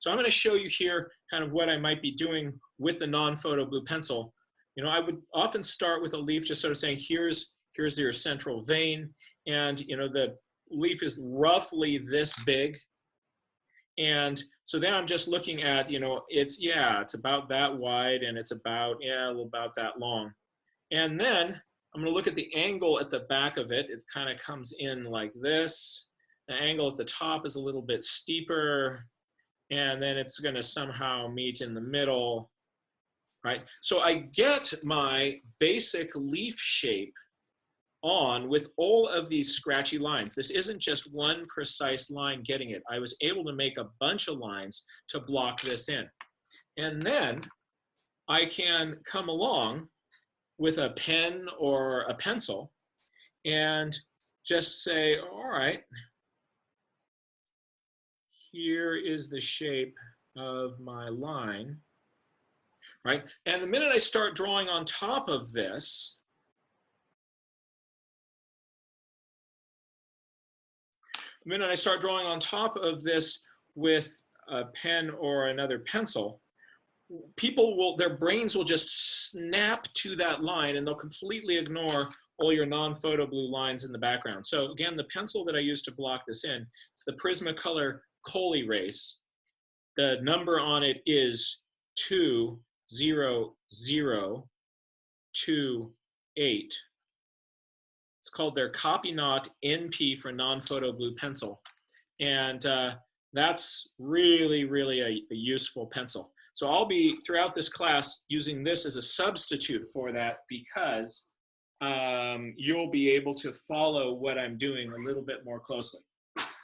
So I'm going to show you here kind of what I might be doing with the non-photo blue pencil. You know, I would often start with a leaf just sort of saying, here's your central vein, and you know, the leaf is roughly this big. And so then I'm just looking at, you know, it's about that wide, and it's about, about that long. And then I'm going to look at the angle at the back of it. It kind of comes in like this. The angle at the top is a little bit steeper, and then it's going to somehow meet in the middle, right? So I get my basic leaf shape on with all of these scratchy lines. This isn't just one precise line getting it. I was able to make a bunch of lines to block this in. And then I can come along with a pen or a pencil and just say, all right, here is the shape of my line, right? And the minute I start drawing on top of this, with a pen or another pencil, their brains will just snap to that line, and they'll completely ignore all your non-photo blue lines in the background. So again, the pencil that I use to block this in is the Prismacolor Kohl Erase. The number on it is 20028. It's called their Copy Knot NP for non-photo blue pencil. And that's really, really a useful pencil. So I'll be, throughout this class, using this as a substitute for that, because you'll be able to follow what I'm doing a little bit more closely.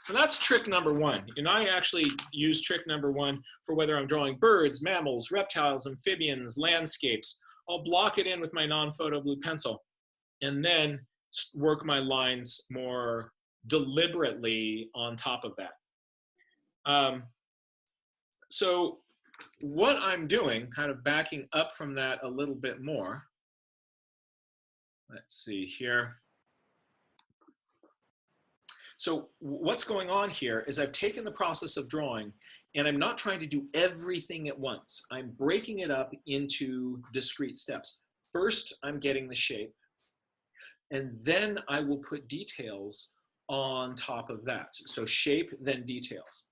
And that's trick number one. And I actually use trick number one for whether I'm drawing birds, mammals, reptiles, amphibians, landscapes. I'll block it in with my non-photo blue pencil, and then work my lines more deliberately on top of that. So what I'm doing, kind of backing up from that a little bit more, let's see here. So what's going on here is I've taken the process of drawing, and I'm not trying to do everything at once. I'm breaking it up into discrete steps. First, I'm getting the shape, and then I will put details on top of that. So shape, then details.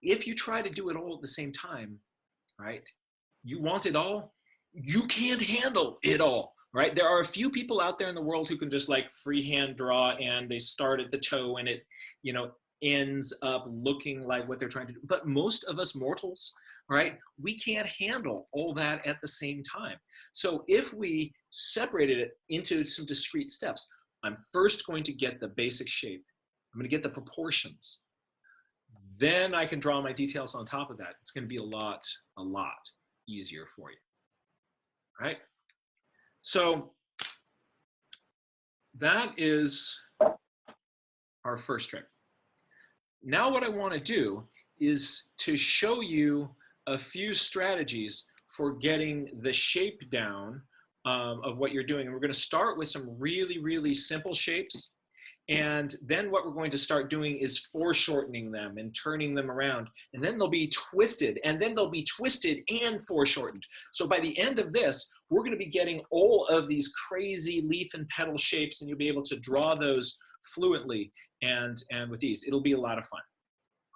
If you try to do it all at the same time, right, you want it all, you can't handle it all, right? There are a few people out there in the world who can just like freehand draw, and they start at the toe and it, you know, ends up looking like what they're trying to do. But most of us mortals, right, we can't handle all that at the same time. So if we separated it into some discrete steps, I'm first going to get the basic shape. I'm going to get the proportions. Then I can draw my details on top of that. It's going to be a lot easier for you, right? So that is our first trick. Now what I want to do is to show you a few strategies for getting the shape down of what you're doing. And we're going to start with some really, really simple shapes. And then what we're going to start doing is foreshortening them and turning them around. And then they'll be twisted, and then they'll be twisted and foreshortened. So by the end of this, we're going to be getting all of these crazy leaf and petal shapes, and you'll be able to draw those fluently and with ease. It'll be a lot of fun.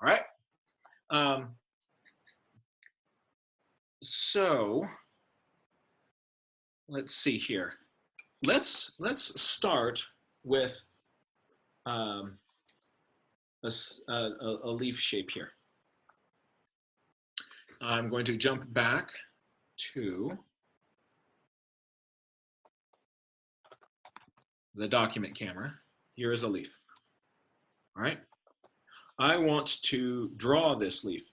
All right? So let's see here. Let's start with a leaf shape here. I'm going to jump back to the document camera. Here is a leaf. All right. I want to draw this leaf.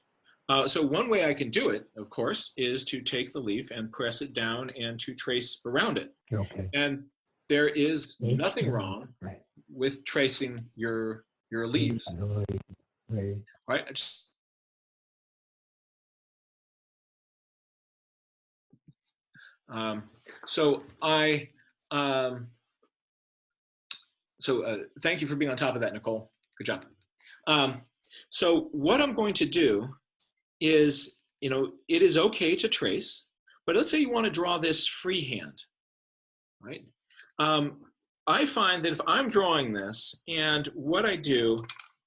So one way I can do it, of course, is to take the leaf and press it down and to trace around it. Okay. And there is nothing wrong with tracing your leaves. Right? Thank you for being on top of that, Nicole. Good job. So what I'm going to do is, it is okay to trace, but let's say you want to draw this freehand, right? I find that if I'm drawing this, and what I do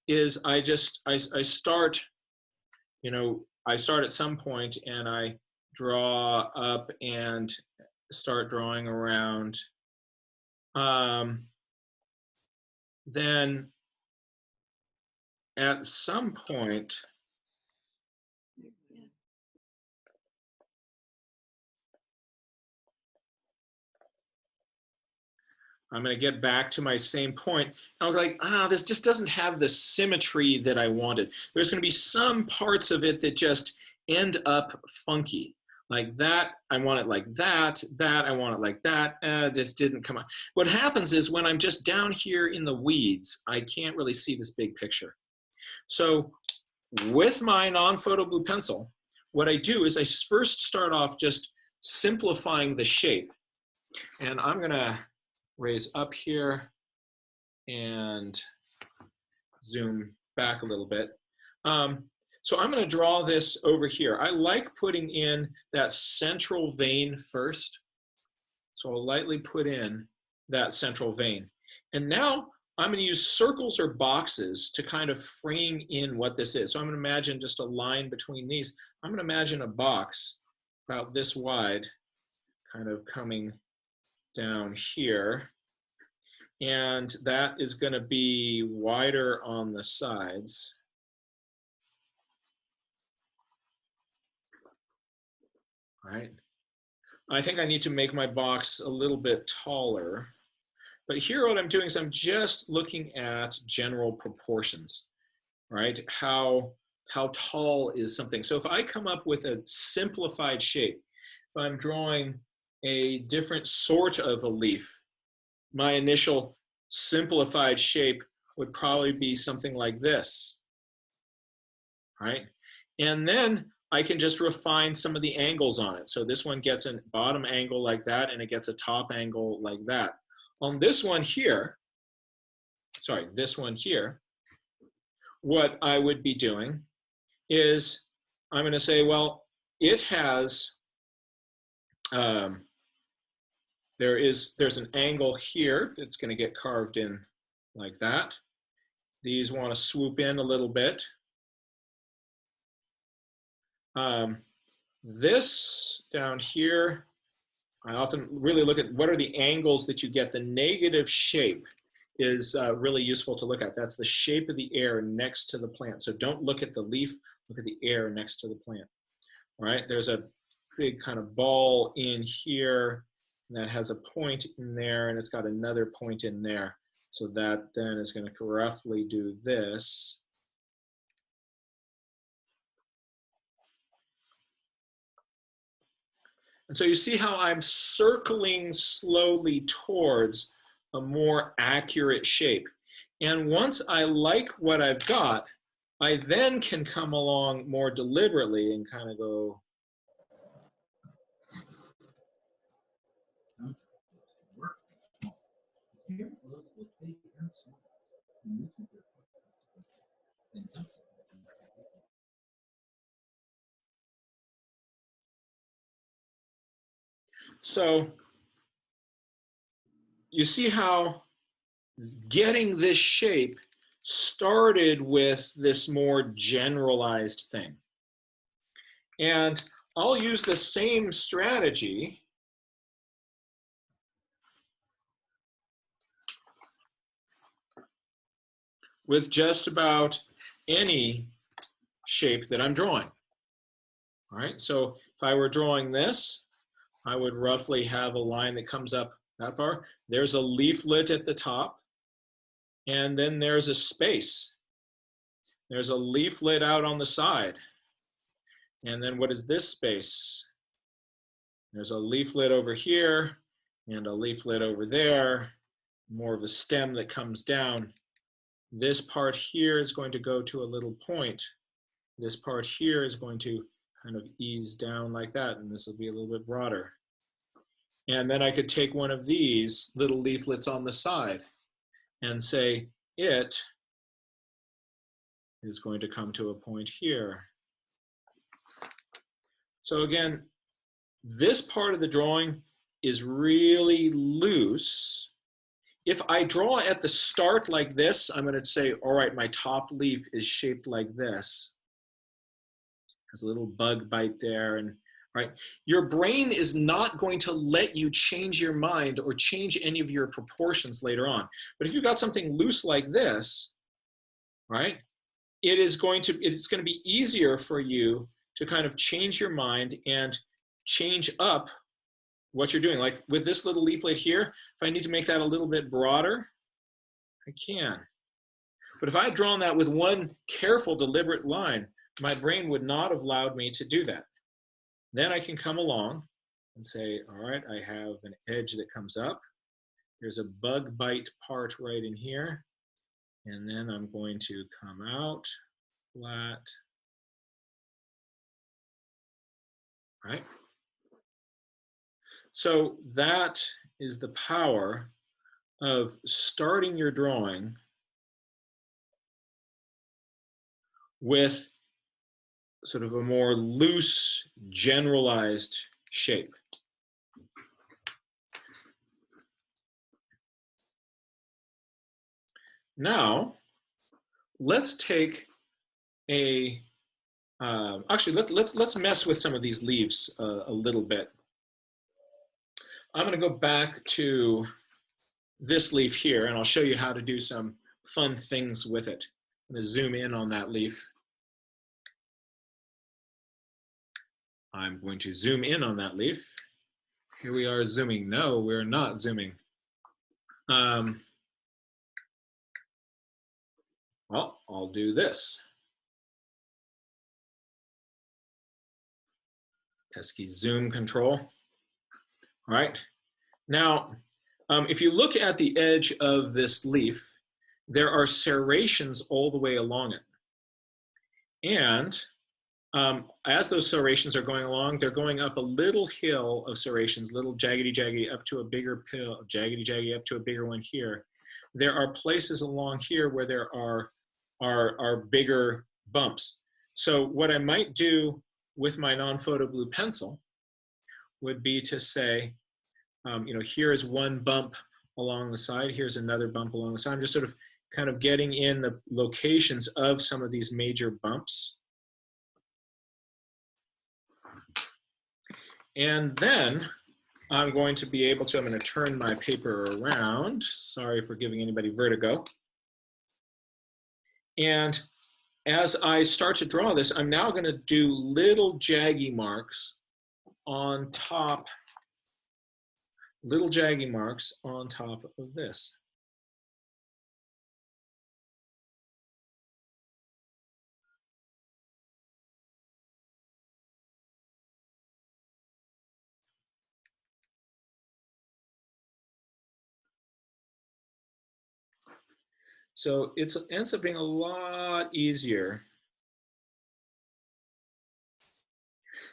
is I start, I start at some point and I draw up and start drawing around. Then at some point, I'm going to get back to my same point. And I'm like, this just doesn't have the symmetry that I wanted. There's going to be some parts of it that just end up funky. Like that, I want it like that, I want it like that, just didn't come out. What happens is when I'm just down here in the weeds, I can't really see this big picture. So with my non-photo blue pencil, what I do is I first start off just simplifying the shape. And I'm going to raise up here and zoom back a little bit. So I'm going to draw this over here. I like putting in that central vein first. So I'll lightly put in that central vein. And now I'm going to use circles or boxes to kind of frame in what this is. So I'm going to imagine just a line between these. I'm going to imagine a box about this wide kind of coming down here. And that is going to be wider on the sides. Right? I think I need to make my box a little bit taller. But here what I'm doing is I'm just looking at general proportions, right? How tall is something? So if I come up with a simplified shape, if I'm drawing a different sort of a leaf, my initial simplified shape would probably be something like this, right? And then I can just refine some of the angles on it. So this one gets a bottom angle like that, and it gets a top angle like that. On this one here, sorry, this one here, what I would be doing is I'm going to say, well, it has, there's an angle here that's going to get carved in like that. These want to swoop in a little bit. This down here, I often really look at what are the angles that you get. The negative shape is really useful to look at. That's the shape of the air next to the plant. So don't look at the leaf, look at the air next to the plant. All right, there's a big kind of ball in here that has a point in there, and it's got another point in there. So that then is going to roughly do this. And so you see how I'm circling slowly towards a more accurate shape. And once I like what I've got, I then can come along more deliberately and kind of go. So you see how getting this shape started with this more generalized thing. And I'll use the same strategy with just about any shape that I'm drawing. All right, so if I were drawing this, I would roughly have a line that comes up that far. There's a leaflet at the top, and then there's a space. There's a leaflet out on the side. And then what is this space? There's a leaflet over here and a leaflet over there, more of a stem that comes down. This part here is going to go to a little point. This part here is going to kind of ease down like that, and this will be a little bit broader. And then I could take one of these little leaflets on the side and say it is going to come to a point here. So again, this part of the drawing is really loose. If I draw at the start like this, I'm going to say, all right, my top leaf is shaped like this. Has a little bug bite there, and right. Your brain is not going to let you change your mind or change any of your proportions later on. But if you've got something loose like this, right, it's going to be easier for you to kind of change your mind and change up what you're doing. Like with this little leaflet here, if I need to make that a little bit broader, I can. But if I had drawn that with one careful, deliberate line, my brain would not have allowed me to do that. Then I can come along and say, all right, I have an edge that comes up. There's a bug bite part right in here. And then I'm going to come out flat, right? So that is the power of starting your drawing with sort of a more loose, generalized shape. Now, let's take a, actually, let's mess with some of these leaves a little bit. I'm going to go back to this leaf here, and I'll show you how to do some fun things with it. I'm going to zoom in on that leaf. I'm going to zoom in on that leaf. Here we are zooming. No, we're not zooming. Well, I'll do this. Pesky zoom control. All right. Now, if you look at the edge of this leaf, there are serrations all the way along it. And as those serrations are going along, they're going up a little hill of serrations, little jaggedy up to a bigger hill, jaggedy up to a bigger one here. There are places along here where there are bigger bumps. So what I might do with my non-photo blue pencil would be to say, you know, here is one bump along the side, here's another bump along the side. I'm just sort of kind of getting in the locations of some of these major bumps. And then I'm going to be able to, I'm going to turn my paper around. Sorry for giving anybody vertigo. And as I start to draw this, I'm now going to do little jaggy marks on top, little jaggy marks on top of this. So it ends up being a lot easier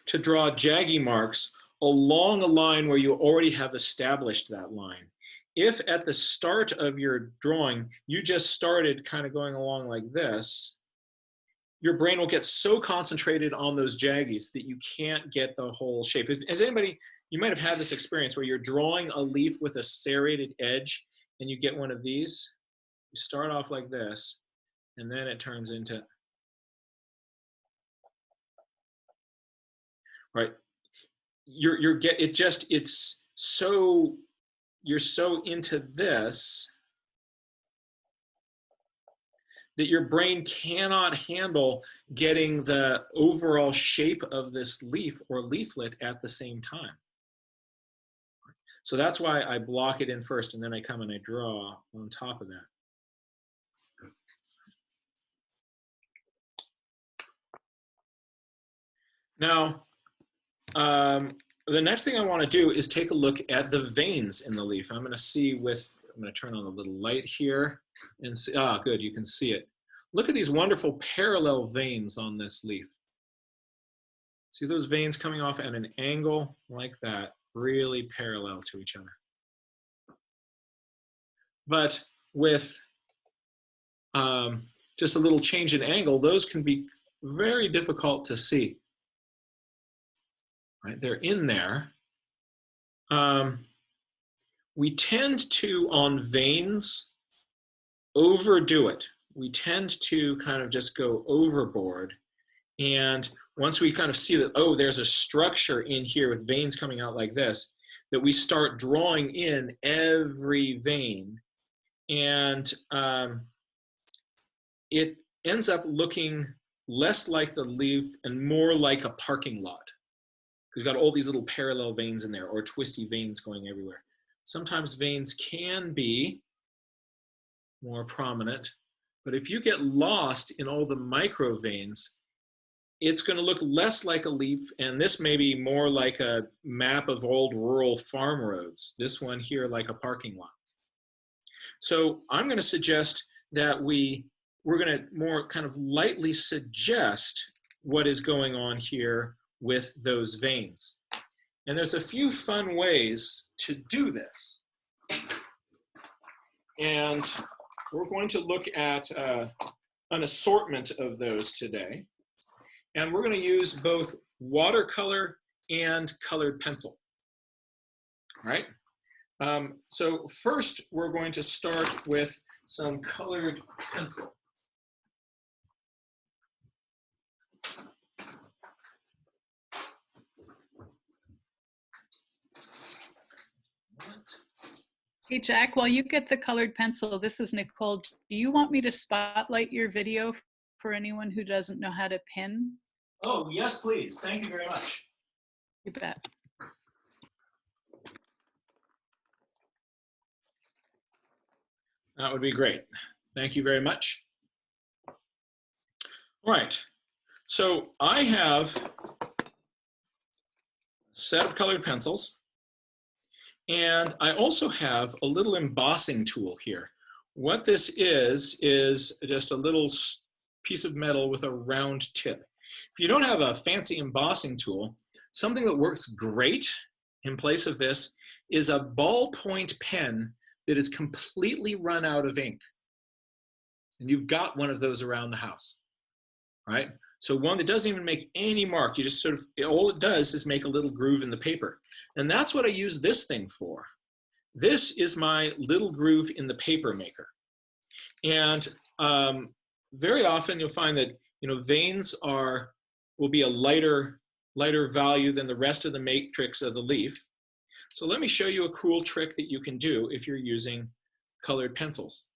to draw jaggy marks along a line where you already have established that line. If at the start of your drawing, you just started kind of going along like this, your brain will get so concentrated on those jaggies that you can't get the whole shape. Has anybody, you might have had this experience where you're drawing a leaf with a serrated edge and you get one of these. You start off like this, and then it turns into, right? It's so, you're so into this that your brain cannot handle getting the overall shape of this leaf or leaflet at the same time. So that's why I block it in first, and then I come and I draw on top of that. Now, the next thing I want to do is take a look at the veins in the leaf. I'm going to see with, I'm going to turn on a little light here and see, good, you can see it. Look at these wonderful parallel veins on this leaf. See those veins coming off at an angle like that, really parallel to each other. But with just a little change in angle, those can be very difficult to see. right? They're in there. We tend to, on veins, overdo it. We tend to kind of just go overboard. And once we kind of see that, oh, there's a structure in here with veins coming out like this, that we start drawing in every vein. And it ends up looking less like the leaf and more like a parking lot. Because you've got all these little parallel veins in there, or twisty veins going everywhere. Sometimes veins can be more prominent, but if you get lost in all the micro veins, it's going to look less like a leaf, and this may be more like a map of old rural farm roads. This one here like a parking lot. So I'm going to suggest that we're going to more kind of lightly suggest what is going on here with those veins. And there's a few fun ways to do this. And we're going to look at an assortment of those today. And we're going to use both watercolor and colored pencil. All right? So first, we're going to start with some colored pencil. Hey, Jack, while you get the colored pencil, this is Nicole. Do you want me to spotlight your video for anyone who doesn't know how to pin? Oh, yes, please. Thank you very much. You bet. That would be great. Thank you very much. All right. So I have a set of colored pencils. And I also have a little embossing tool here. What this is just a little piece of metal with a round tip. If you don't have a fancy embossing tool, something that works great in place of this is a ballpoint pen that is completely run out of ink. And you've got one of those around the house, right? So one that doesn't even make any mark. You just sort of, all it does is make a little groove in the paper. And that's what I use this thing for. This is my little groove in the paper maker. And very often you'll find that, you know, veins will be a lighter value than the rest of the matrix of the leaf. So let me show you a cool trick that you can do if you're using colored pencils.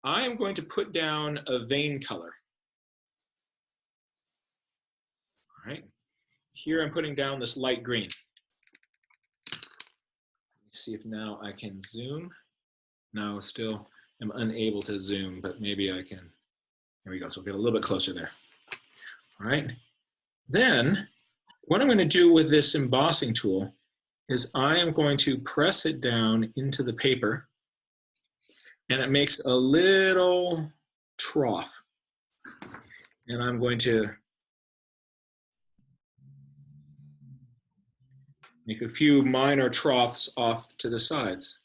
I am going to put down a vein color. All right, here I'm putting down this light green. Let's see if now I can zoom. No, still I'm unable to zoom, but maybe I can. There we go, so we'll get a little bit closer there. All right, then what I'm going to do with this embossing tool is I am going to press it down into the paper, and it makes a little trough. And I'm going to make a few minor troughs off to the sides.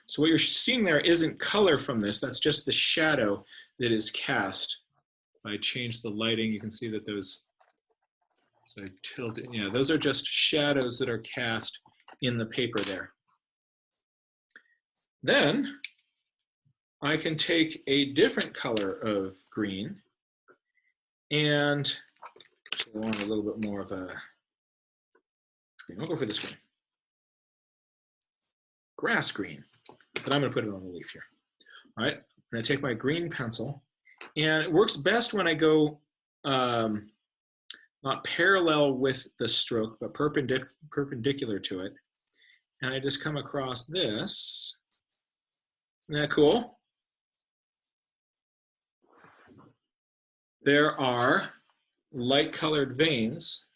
So what you're seeing there isn't color from this, that's just the shadow that is cast. If I change the lighting, you can see that those, so I tilt it, yeah, those are just shadows that are cast in the paper there. Then I can take a different color of green, and I want a little bit more of a green. I'll go for this green. Grass green, but I'm going to put it on the leaf here. All right, I'm going to take my green pencil, and it works best when I go not parallel with the stroke, but perpendicular to it. And I just come across this. Isn't that cool? There are light colored veins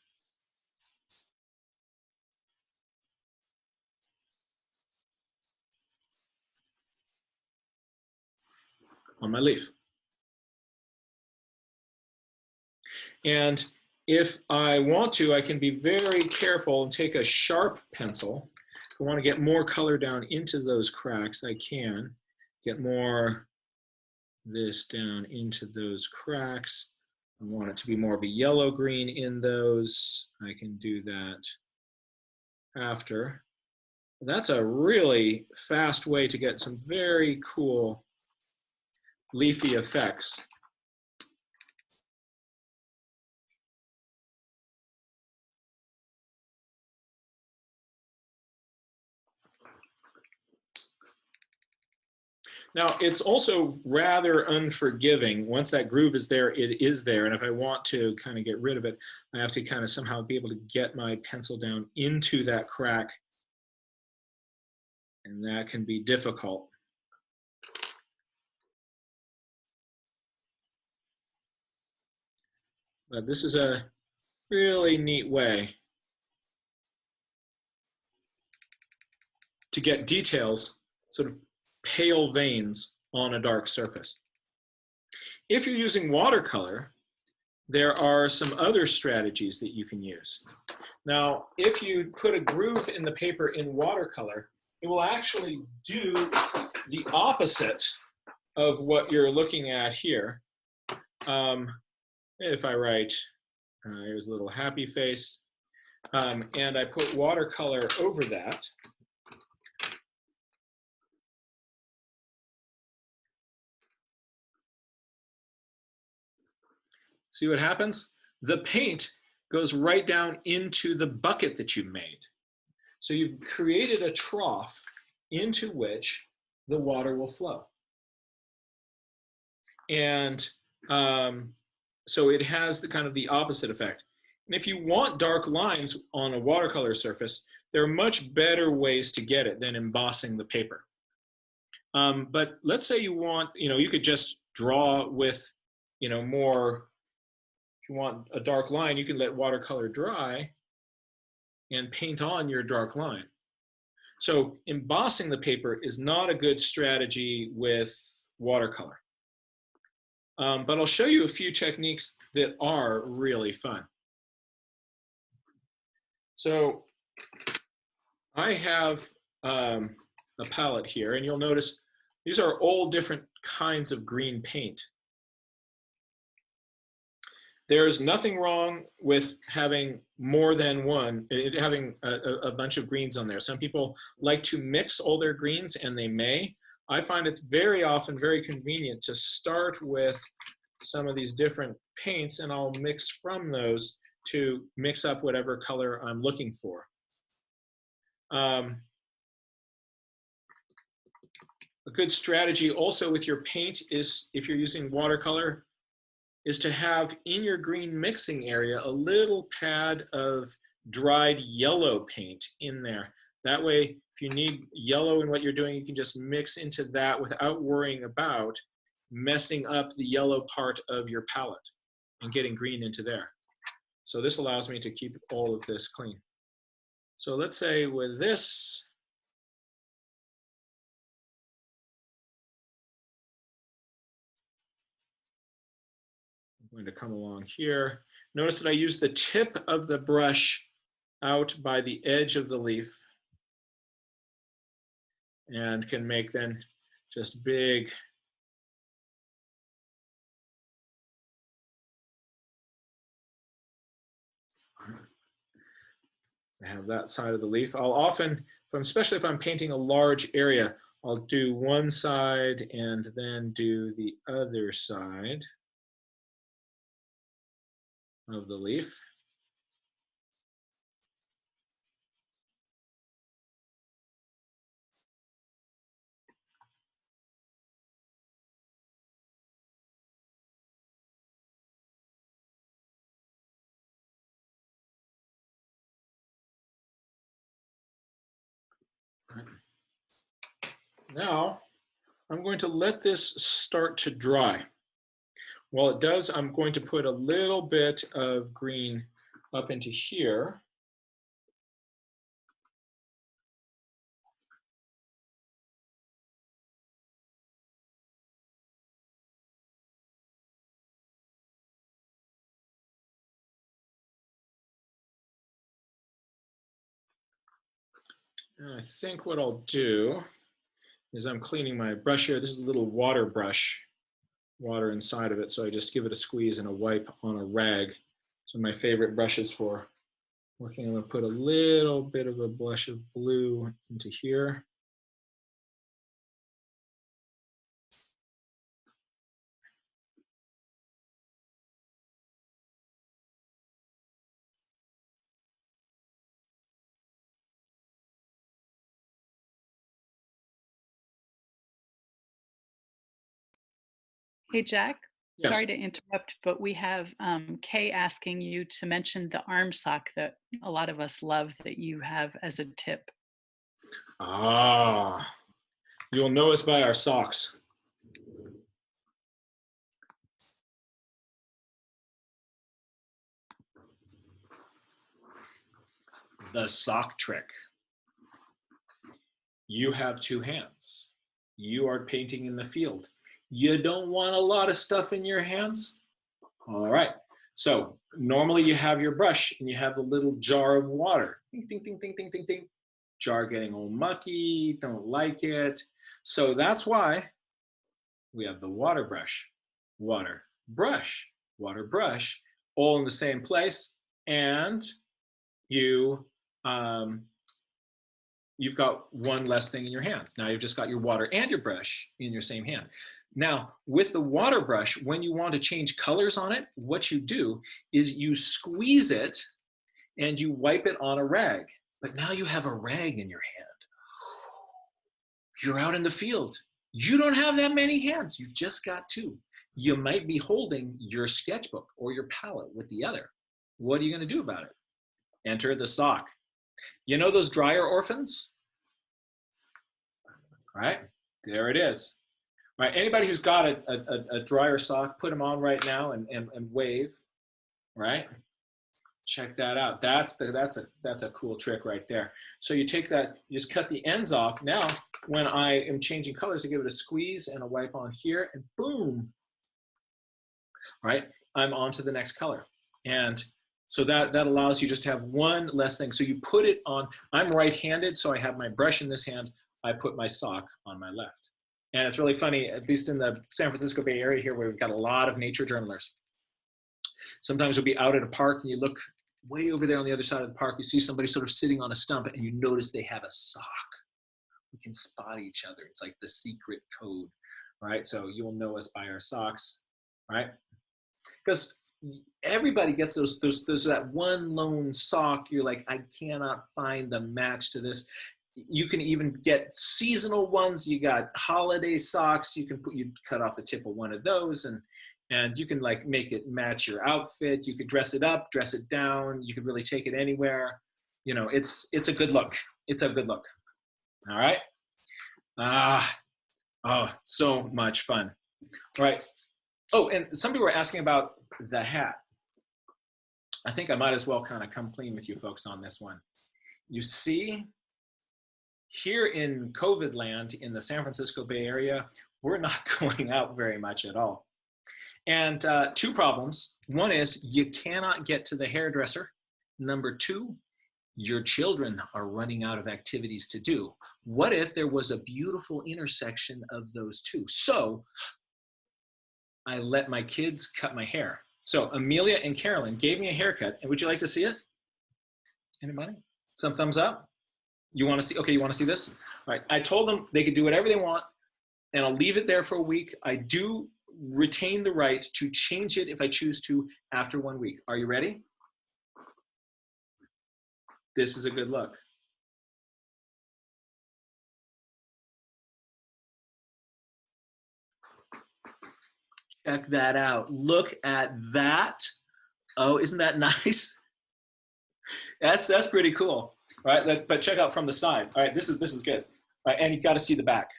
on my leaf. And if I want to, I can be very careful and take a sharp pencil, If I want to get more color down into those cracks, I can get more this down into those cracks. I want it to be more of a yellow-green in those. I can do that after. That's a really fast way to get some very cool leafy effects. Now, it's also rather unforgiving. Once that groove is there, it is there. And if I want to kind of get rid of it, I have to kind of somehow be able to get my pencil down into that crack. And that can be difficult. But this is a really neat way to get details, sort of pale veins on a dark surface. If you're using watercolor, there are some other strategies that you can use. Now, if you put a groove in the paper in watercolor, it will actually do the opposite of what you're looking at here. If I write, here's a little happy face, and I put watercolor over that, see what happens? The paint goes right down into the bucket that you made. So you've created a trough into which the water will flow. And so it has the kind of the opposite effect. And if you want dark lines on a watercolor surface, there are much better ways to get it than embossing the paper. But let's say you want, you could just draw with, more, if you want a dark line, you can let watercolor dry and paint on your dark line. So embossing the paper is not a good strategy with watercolor. But I'll show you a few techniques that are really fun. So I have a palette here, and you'll notice these are all different kinds of green paint. There's nothing wrong with having more than one, having a bunch of greens on there. Some people like to mix all their greens, and they may. I find it's very often very convenient to start with some of these different paints, and I'll mix from those to mix up whatever color I'm looking for. A good strategy also with your paint is, if you're using watercolor, is to have in your green mixing area a little pad of dried yellow paint in there. That way, if you need yellow in what you're doing, you can just mix into that without worrying about messing up the yellow part of your palette and getting green into there. So this allows me to keep all of this clean. So let's say with this, I'm going to come along here. Notice that I use the tip of the brush out by the edge of the leaf and can make then just big I have that side of the leaf. I'll often, especially if I'm painting a large area, I'll do one side and then do the other side of the leaf. Now, I'm going to let this start to dry. While it does, I'm going to put a little bit of green up into here. And I think what I'll do is I'm cleaning my brush here. This is a little water brush, water inside of it. So I just give it a squeeze and a wipe on a rag. So my favorite brushes for working, I'm going to put a little bit of a blush of blue into here. Hey, Jack, Yes. sorry to interrupt, but we have Kay asking you to mention the arm sock that a lot of us love that you have as a tip. Ah, you'll know us by our socks. The sock trick. You have two hands. You are painting in the field. You don't want a lot of stuff in your hands? All right. So normally you have your brush and you have the little jar of water. Ding, ding, ding, ding, ding, ding, ding. Jar getting all mucky, don't like it. So that's why we have the water brush, water brush, all in the same place. And you you've got one less thing in your hands. Now you've just got your water and your brush in your same hand. Now, with the water brush, when you want to change colors on it, what you do is you squeeze it and you wipe it on a rag. But now you have a rag in your hand. You're out in the field. You don't have that many hands. You just got two. You might be holding your sketchbook or your palette with the other. What are you going to do about it? Enter the sock. You know those dryer orphans? Right? There it is. Right? Anybody who's got a dryer sock, put them on right now and wave. Right? Check that out. That's a cool trick right there. So you take that, you just cut the ends off. Now, when I am changing colors, I give it a squeeze and a wipe on here, and boom. Right? I'm on to the next color. And so that allows you just to have one less thing. So you put it on, I'm right-handed, so I have my brush in this hand. I put my sock on my left. And it's really funny, at least in the San Francisco Bay Area here, where we've got a lot of nature journalers. Sometimes we'll be out at a park and you look way over there on the other side of the park, you see somebody sort of sitting on a stump and you notice they have a sock. We can spot each other. It's like the secret code, right? So you'll know us by our socks, right? Because everybody gets those that one lone sock. You're like, I cannot find the match to this. You can even get seasonal ones. You got holiday socks. You cut off the tip of one of those and you can like make it match your outfit. You could dress it up, dress it down. You could really take it anywhere. You know, it's a good look. It's a good look. All right. Oh, so much fun. All right. Oh, and some people were asking about the hat. I think I might as well kind of come clean with you folks on this one. You see, here in COVID land in the San Francisco Bay Area, we're not going out very much at all. And two problems. One is you cannot get to the hairdresser. Number two, your children are running out of activities to do. What if there was a beautiful intersection of those two? So I let my kids cut my hair. So Amelia and Carolyn gave me a haircut. And would you like to see it? Anybody? Some thumbs up? You want to see? Okay, you want to see this? All right. I told them they could do whatever they want, and I'll leave it there for a week. I do retain the right to change it if I choose to after 1 week. Are you ready? This is a good look. Check that out. Look at that. Oh, isn't that nice? That's pretty cool, right? But check out from the side. All right, this is good. All right, and you got to see the back.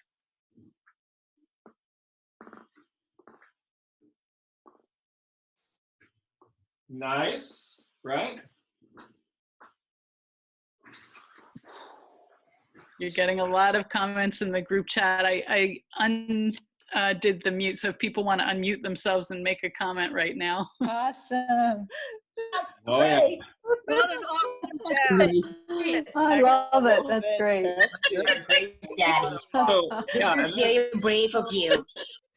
Nice, right? You're getting a lot of comments in the group chat. I did the mute, so if people want to unmute themselves and make a comment right now. Awesome. That's Oh, yeah. great. What an awesome dad. I love it. That's great. You're a great daddy. So, yeah, This is and then- very brave of you.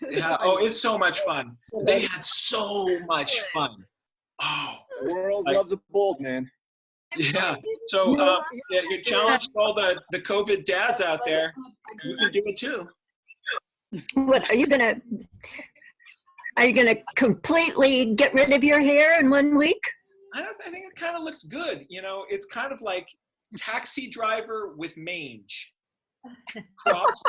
yeah, oh, it's so much fun. They had so much fun. Oh, The world Like- loves a bold man. yeah. So, yeah, you're challenged all the COVID dads out there. You can do it too. What are you gonna completely get rid of your hair in 1 week? I think it kind of looks good. You know, it's kind of like taxi driver with mange. Crops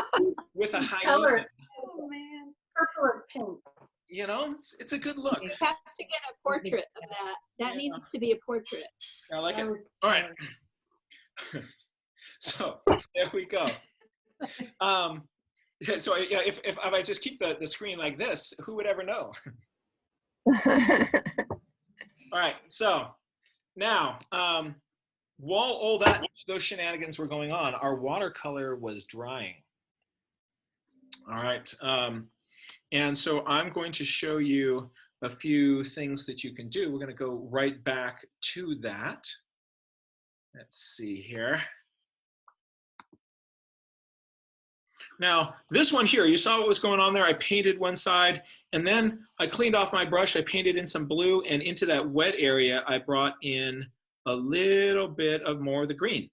with a hyena. Oh man, purple or pink. You know, it's a good look. You have to get a portrait of that. That Yeah. needs to be a portrait. I like it. All right. So there we go. So yeah, if I just keep the screen like this, who would ever know? All right. So now, while all those shenanigans were going on, our watercolor was drying. All right. And so I'm going to show you a few things that you can do. We're going to go right back to that. Let's see here. Now, this one here, you saw what was going on there. I painted one side, and then I cleaned off my brush. I painted in some blue, and into that wet area, I brought in a little bit of more of the green.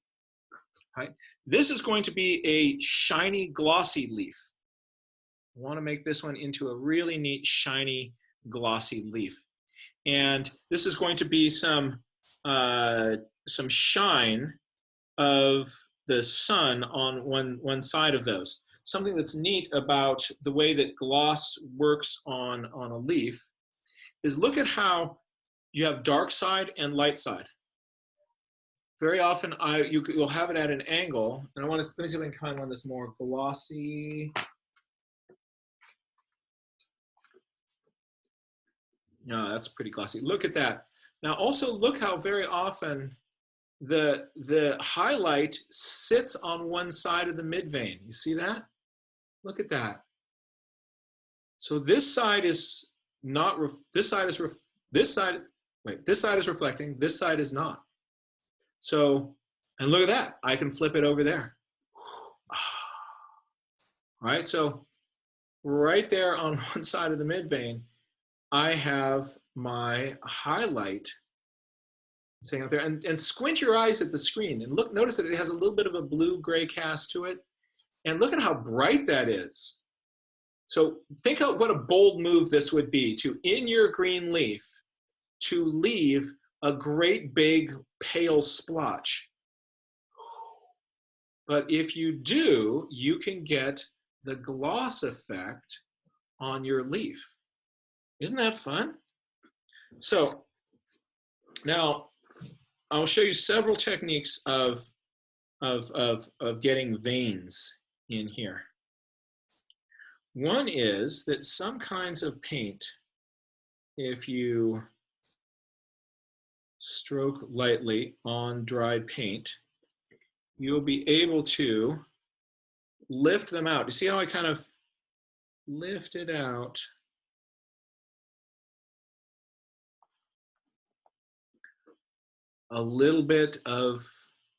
Right? This is going to be a shiny, glossy leaf. I want to make this one into a really neat, shiny, glossy leaf. And this is going to be some shine of the sun on one side of those. Something that's neat about the way that gloss works on a leaf is look at how you have dark side and light side. Very often you'll have it at an angle, and let me see if I can find one that's more glossy. No, that's pretty glossy. Look at that. Now also look how very often the highlight sits on one side of the midvein. You see that? Look at that. So this side is not, this side is reflecting, this side is not. So, and look at that, I can flip it over there. All right, so right there on one side of the midvein, I have my highlight saying out there, and squint your eyes at the screen and look, notice that it has a little bit of a blue-gray cast to it. And look at how bright that is. So think of what a bold move this would be to, in your green leaf, to leave a great big pale splotch. But if you do, you can get the gloss effect on your leaf. Isn't that fun? So now I'll show you several techniques of getting veins in here. One is that some kinds of paint, if you stroke lightly on dry paint, you'll be able to lift them out. You see how I kind of lift it out? A little bit of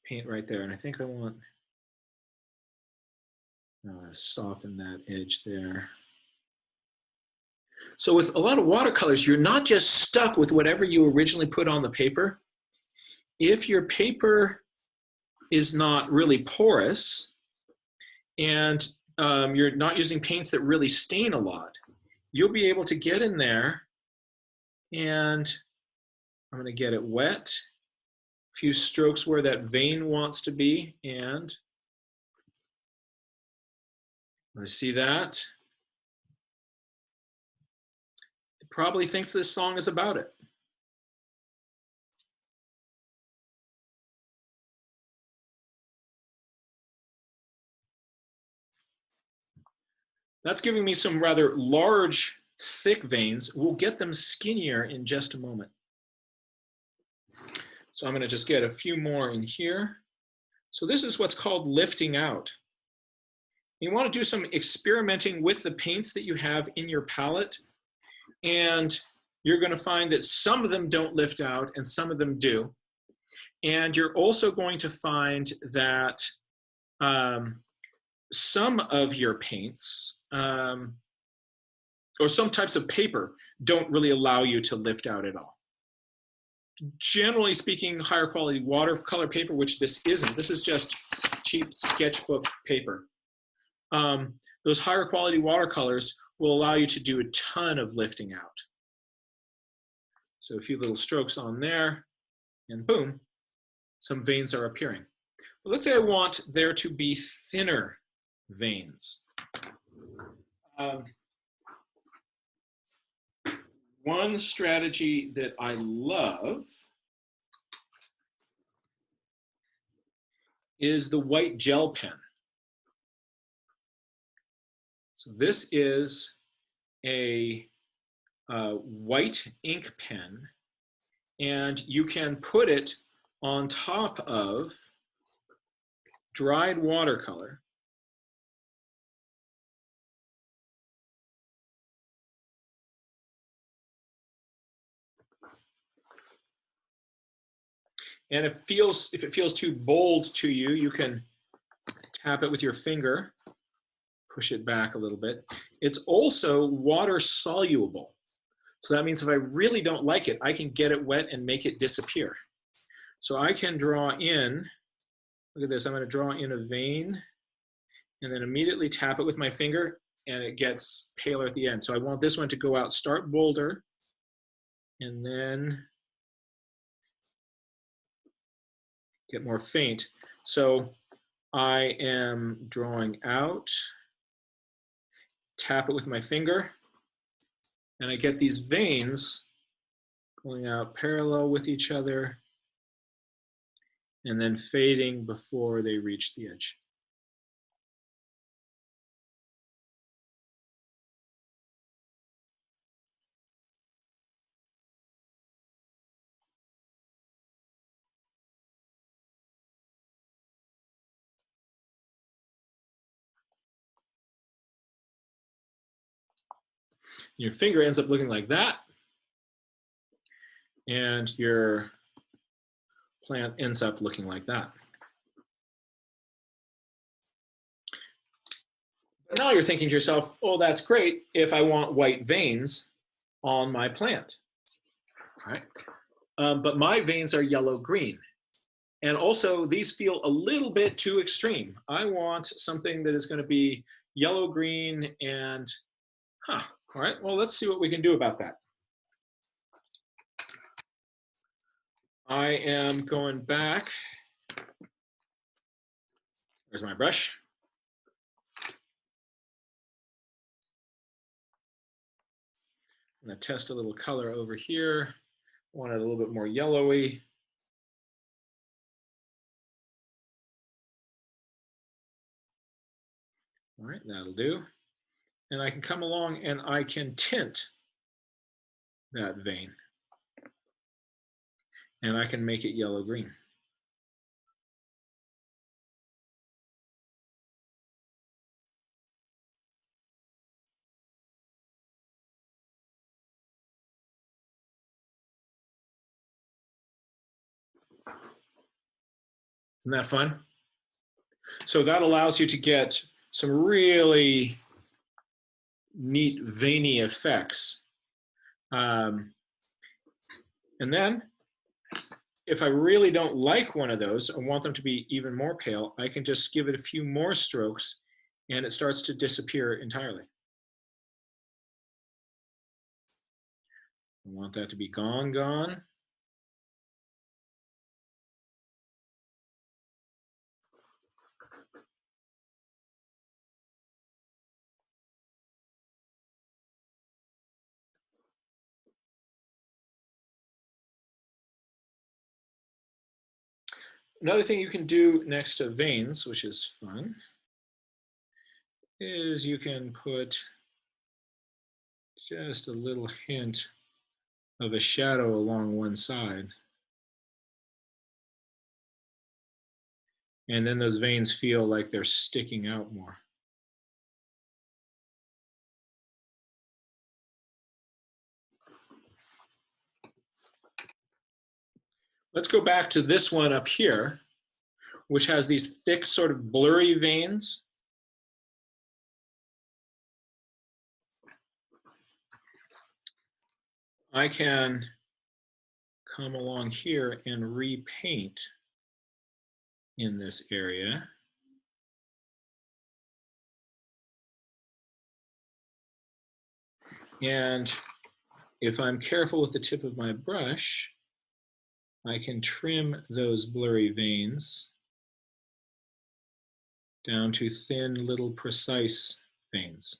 paint right there, and I think I want soften that edge there. So with a lot of watercolors, you're not just stuck with whatever you originally put on the paper. If your paper is not really porous and you're not using paints that really stain a lot, you'll be able to get in there, and I'm going to get it wet, a few strokes where that vein wants to be, and I see that. It probably thinks this song is about it. That's giving me some rather large, thick veins. We'll get them skinnier in just a moment. So I'm going to just get a few more in here. So this is what's called lifting out. You want to do some experimenting with the paints that you have in your palette. And you're going to find that some of them don't lift out and some of them do. And you're also going to find that some of your paints or some types of paper don't really allow you to lift out at all. Generally speaking, higher quality watercolor paper, which this isn't, this is just cheap sketchbook paper. Those higher quality watercolors will allow you to do a ton of lifting out. So a few little strokes on there, and boom, some veins are appearing. But let's say I want there to be thinner veins. One strategy that I love is the white gel pen. So this is a white ink pen, and you can put it on top of dried watercolor. And if it feels too bold to you, you can tap it with your finger, push it back a little bit. It's also water soluble. So that means if I really don't like it, I can get it wet and make it disappear. So I can draw in, look at this, I'm going to draw in a vein and then immediately tap it with my finger, and it gets paler at the end. So I want this one to go out, start bolder, and then get more faint. So I am drawing out, tap it with my finger, and I get these veins going out parallel with each other and then fading before they reach the edge. Your finger ends up looking like that, and your plant ends up looking like that. Now you're thinking to yourself, oh, that's great if I want white veins on my plant, right? But my veins are yellow-green. And also, these feel a little bit too extreme. I want something that is going to be yellow-green and, all right, well, let's see what we can do about that. I am going back. There's my brush. I'm going to test a little color over here. I want it a little bit more yellowy. All right, that'll do. And I can come along and I can tint that vein. And I can make it yellow-green. Isn't that fun? So that allows you to get some really neat veiny effects. And then if I really don't like one of those and want them to be even more pale, I can just give it a few more strokes and it starts to disappear entirely. I want that to be gone, gone. Another thing you can do next to veins, which is fun, is you can put just a little hint of a shadow along one side. And then those veins feel like they're sticking out more. let's go back to this one up here, which has these thick sort of blurry veins. I can come along here and repaint in this area. And if I'm careful with the tip of my brush, I can trim those blurry veins down to thin, little, precise veins.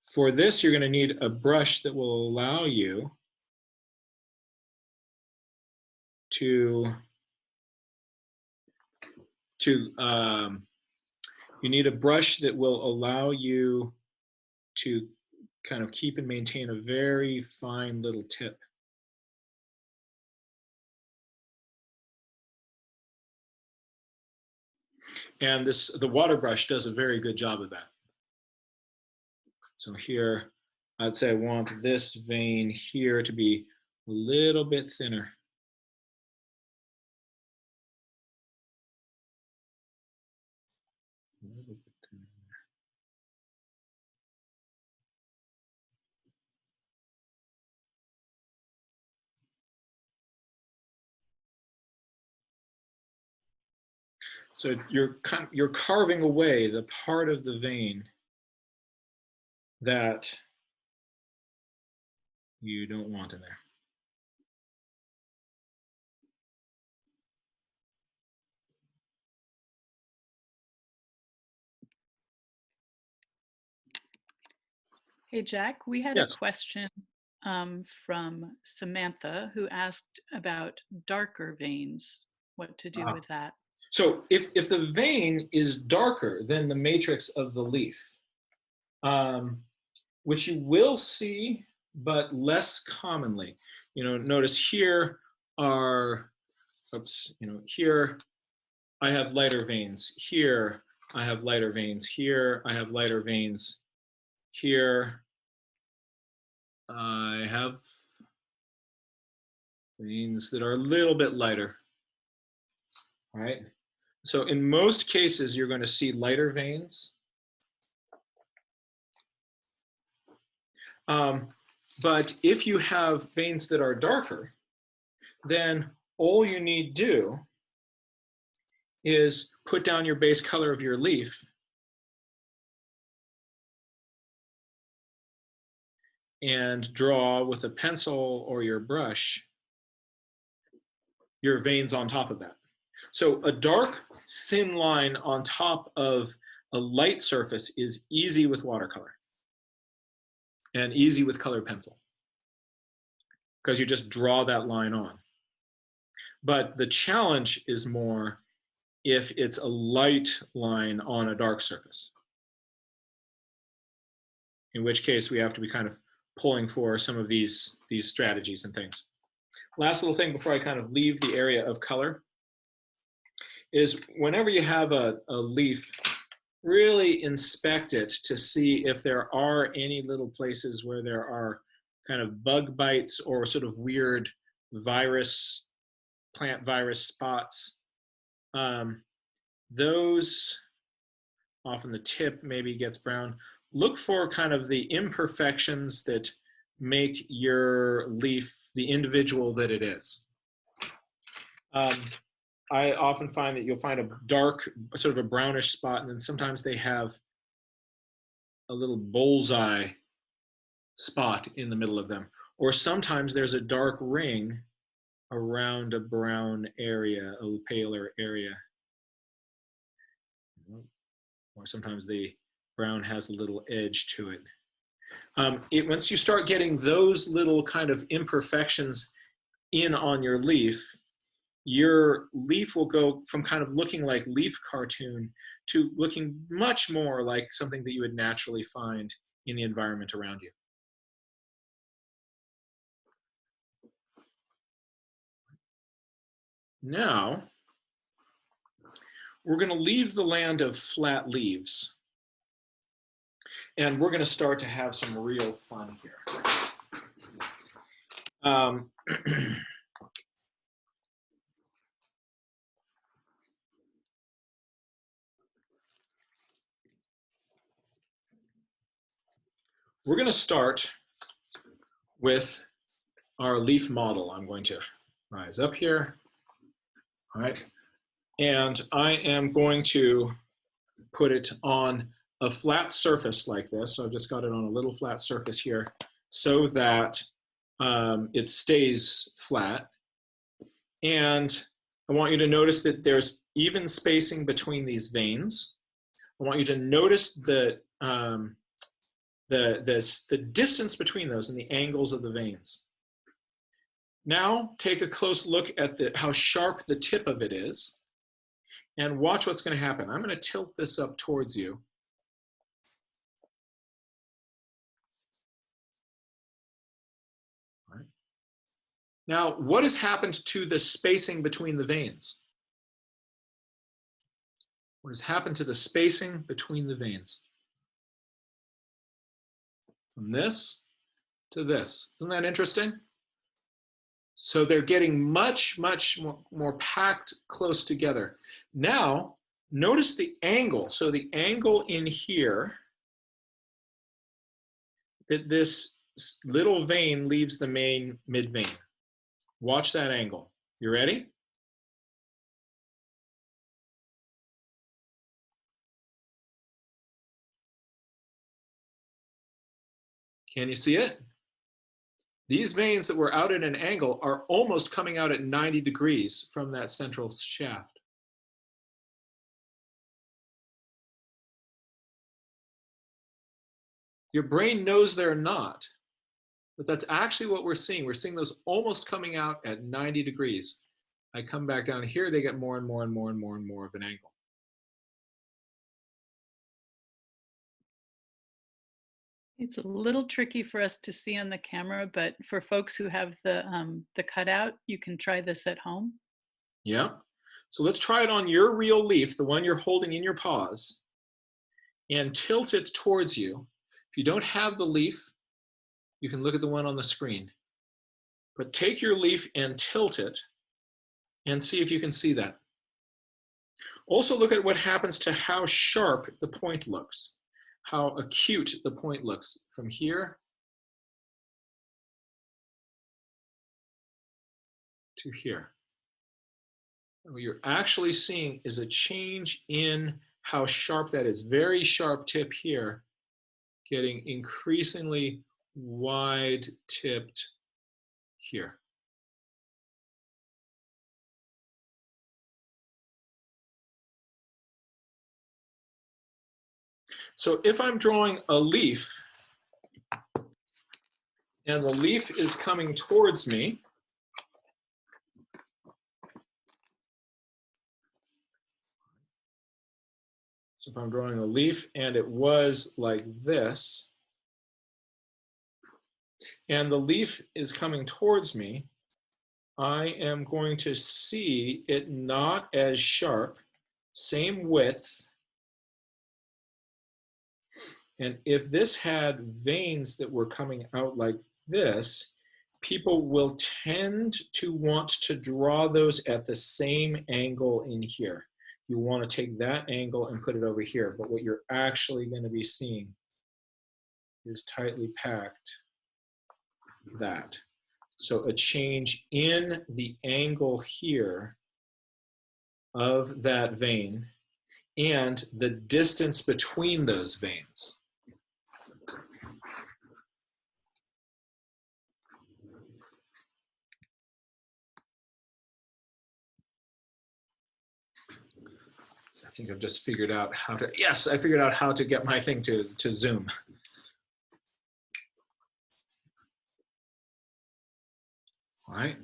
For this, you're going to need a brush that will allow you to you need a brush that will allow you to kind of keep and maintain a very fine little tip. And the water brush does a very good job of that. So here, I'd say I want this vein here to be a little bit thinner. A little bit thinner. So you're carving away the part of the vein that you don't want in there. Hey, Jack, we had a Yes. question from Samantha who asked about darker veins, what to do with that. So if the vein is darker than the matrix of the leaf, which you will see, but less commonly. Notice here are, here I have lighter veins. Here I have lighter veins. Here I have lighter veins. Here I have veins that are a little bit lighter. All right. So in most cases, you're going to see lighter veins. But if you have veins that are darker, then all you need do is put down your base color of your leaf and draw with a pencil or your brush your veins on top of that. So a dark, thin line on top of a light surface is easy with watercolor and easy with colored pencil because you just draw that line on. But the challenge is more if it's a light line on a dark surface, in which case we have to be kind of pulling for some of these strategies and things. Last little thing before I kind of leave the area of color is whenever you have a leaf, really inspect it to see if there are any little places where there are kind of bug bites or sort of weird plant virus spots. Those, often the tip maybe gets brown. Look for kind of the imperfections that make your leaf the individual that it is. I often find that you'll find a dark, sort of a brownish spot, and then sometimes they have a little bullseye spot in the middle of them. Or sometimes there's a dark ring around a brown area, a paler area. Or sometimes the brown has a little edge to it. Once you start getting those little kind of imperfections in on your leaf will go from kind of looking like leaf cartoon to looking much more like something that you would naturally find in the environment around you. Now, we're going to leave the land of flat leaves, and we're going to start to have some real fun here. we're going to start with our leaf model. I'm going to rise up here. All right. And I am going to put it on a flat surface like this. So I've just got it on a little flat surface here so that it stays flat. And I want you to notice that there's even spacing between these veins. I want you to notice the distance between those and the angles of the veins. Now take a close look at how sharp the tip of it is and watch what's going to happen. I'm going to tilt this up towards you. All right. Now, what has happened to the spacing between the veins? What has happened to the spacing between the veins? From this to this. Isn't that interesting? So they're getting much, much more packed close together. Now, notice the angle. So the angle in here, that this little vein leaves the main mid vein. Watch that angle. You ready? Can you see it? These veins that were out at an angle are almost coming out at 90 degrees from that central shaft. Your brain knows they're not, but that's actually what we're seeing. We're seeing those almost coming out at 90 degrees. I come back down here, they get more and more and more and more and more of an angle. It's a little tricky for us to see on the camera, but for folks who have the cutout, you can try this at home. Yeah. So let's try it on your real leaf, the one you're holding in your paws, and tilt it towards you. If you don't have the leaf, you can look at the one on the screen. But take your leaf and tilt it and see if you can see that. Also look at what happens to how sharp the point looks, how acute the point looks from here to here. What you're actually seeing is a change in how sharp that is. Very sharp tip here, getting increasingly wide tipped here. So if I'm drawing a leaf and the leaf is coming towards me, so if I'm drawing a leaf and it was like this, and the leaf is coming towards me, I am going to see it not as sharp, same width. And if this had veins that were coming out like this, people will tend to want to draw those at the same angle in here. You want to take that angle and put it over here, but what you're actually going to be seeing is tightly packed that. So a change in the angle here of that vein and the distance between those veins. So I think I've just figured out how to, yes, I figured out how to get my thing to zoom. All right.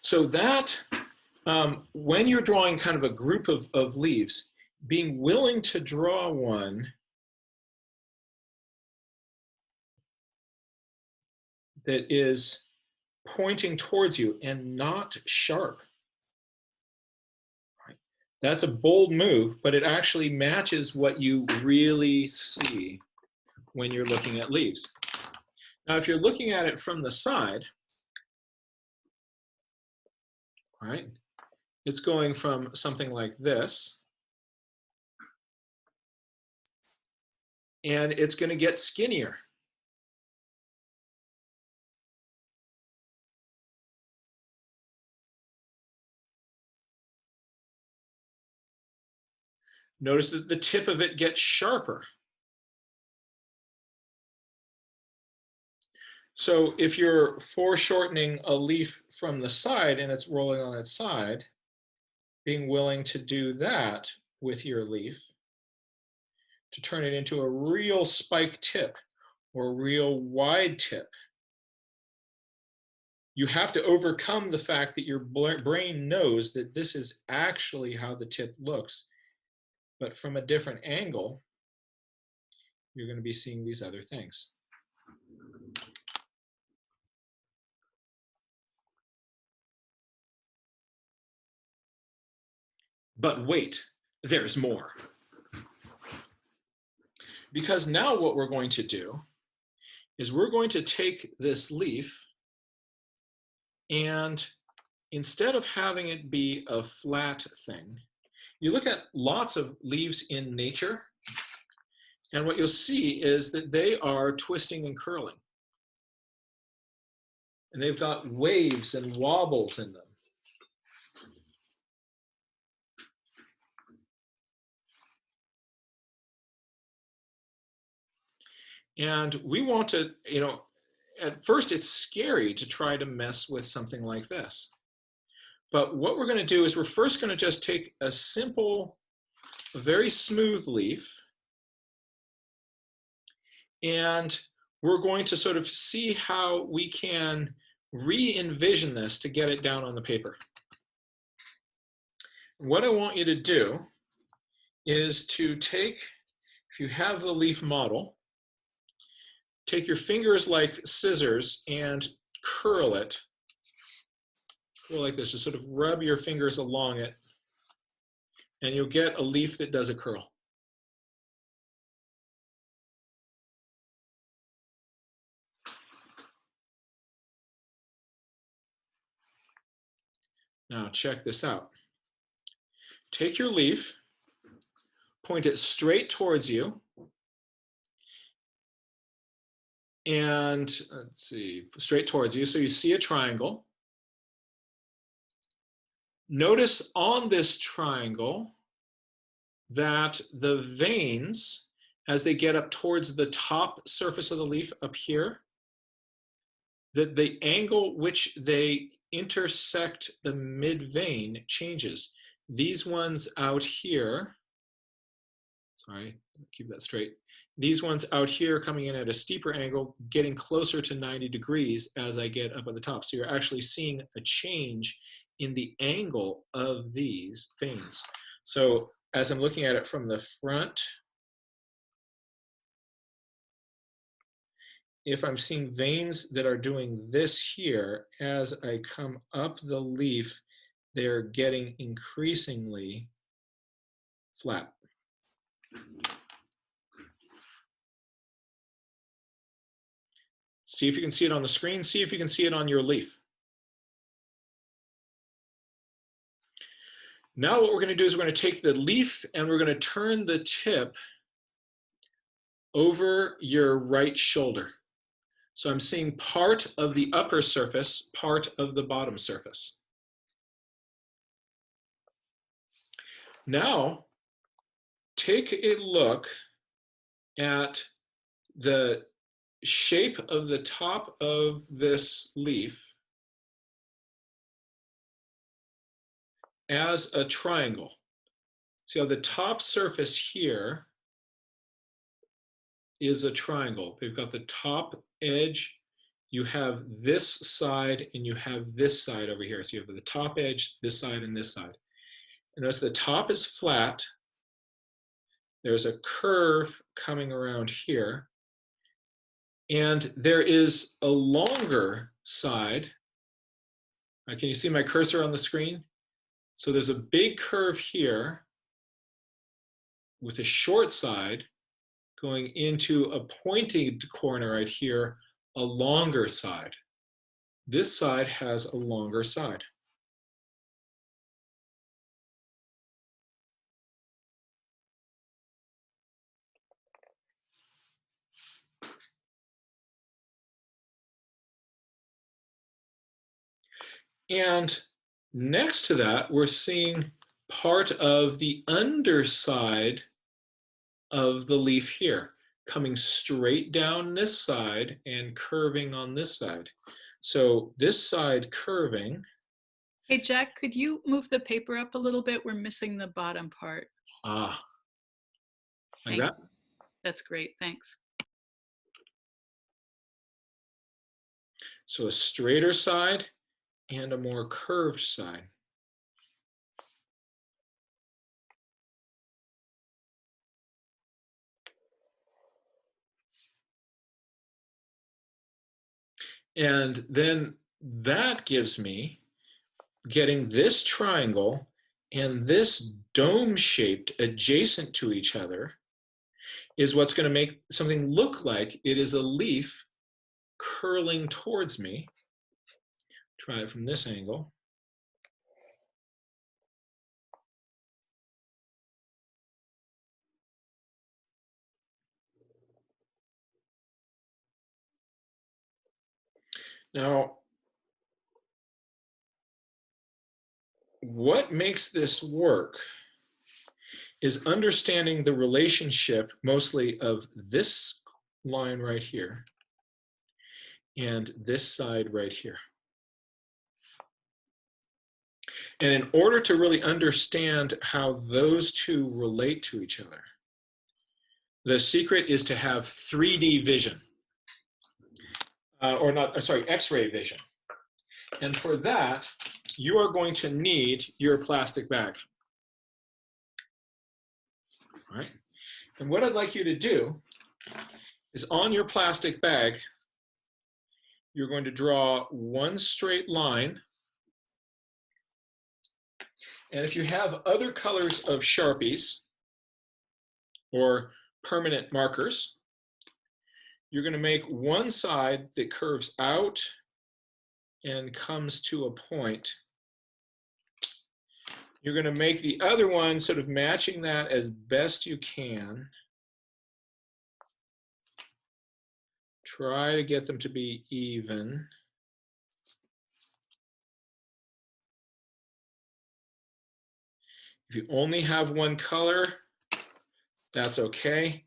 So that, when you're drawing kind of a group of leaves, being willing to draw one that is pointing towards you and not sharp. Right. That's a bold move, but it actually matches what you really see when you're looking at leaves. Now, if you're looking at it from the side, right, it's going from something like this and it's going to get skinnier. Notice that the tip of it gets sharper. So if you're foreshortening a leaf from the side and it's rolling on its side, being willing to do that with your leaf to turn it into a real spike tip or a real wide tip. You have to overcome the fact that your brain knows that this is actually how the tip looks, but from a different angle, you're going to be seeing these other things. But wait, there's more. Because now what we're going to do is we're going to take this leaf and instead of having it be a flat thing, you look at lots of leaves in nature, and what you'll see is that they are twisting and curling. And they've got waves and wobbles in them. And we want to, at first it's scary to try to mess with something like this. But what we're going to do is we're first going to just take a simple, very smooth leaf, and we're going to sort of see how we can re-envision this to get it down on the paper. What I want you to do is to take, if you have the leaf model, take your fingers like scissors and curl it. Curl like this, just sort of rub your fingers along it, and you'll get a leaf that does a curl. Now check this out. Take your leaf, point it straight towards you, and let's see, straight towards you, so you see a triangle. Notice on this triangle that the veins, as they get up towards the top surface of the leaf up here, that the angle which they intersect the mid-vein changes. These ones out here, sorry, keep that straight. These ones out here coming in at a steeper angle, getting closer to 90 degrees as I get up at the top. So you're actually seeing a change in the angle of these veins. So as I'm looking at it from the front, if I'm seeing veins that are doing this here, as I come up the leaf, they're getting increasingly flat. See if you can see it on the screen. See if you can see it on your leaf. Now what we're going to do is we're going to take the leaf and we're going to turn the tip over your right shoulder. So I'm seeing part of the upper surface, part of the bottom surface. Now, take a look at the shape of the top of this leaf as a triangle. See how the top surface here is a triangle. They've got the top edge, you have this side, and you have this side over here. So you have the top edge, this side, and this side. And notice the top is flat. There's a curve coming around here. And there is a longer side. Can you see my cursor on the screen? So there's a big curve here with a short side going into a pointed corner right here, a longer side. This side has a longer side. And next to that, we're seeing part of the underside of the leaf here, coming straight down this side and curving on this side. So this side curving. Hey, Jack, could you move the paper up a little bit? We're missing the bottom part. Like Thank that? you. That's great, thanks. So a straighter side and a more curved side. And then that gives me getting this triangle and this dome shaped adjacent to each other is what's going to make something look like it is a leaf curling towards me. Try it from this angle. Now, what makes this work is understanding the relationship mostly of this line right here and this side right here. And in order to really understand how those two relate to each other, the secret is to have 3D vision, X-ray vision. And for that, you are going to need your plastic bag. All right. And what I'd like you to do is on your plastic bag, you're going to draw one straight line. And if you have other colors of Sharpies or permanent markers, you're going to make one side that curves out and comes to a point. You're going to make the other one sort of matching that as best you can. Try to get them to be even. If you only have one color, that's okay.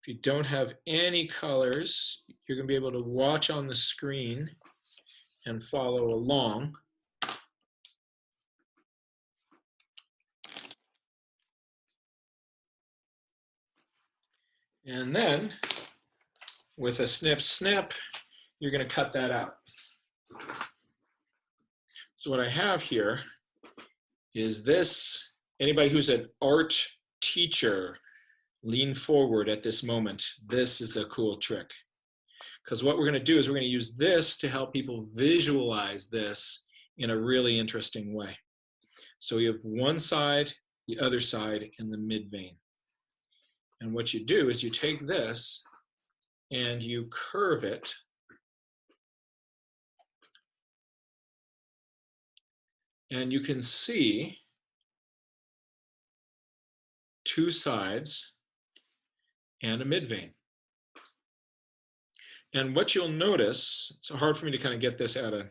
If you don't have any colors, you're going to be able to watch on the screen and follow along. And then, with a snip, snip, you're going to cut that out. So what I have here is this. Anybody who's an art teacher, lean forward at this moment. This is a cool trick. Because what we're going to do is we're going to use this to help people visualize this in a really interesting way. So you have one side, the other side, and the mid vein. And what you do is you take this and you curve it. And you can see two sides and a mid vein. And what you'll notice, it's hard for me to kind of get this out of,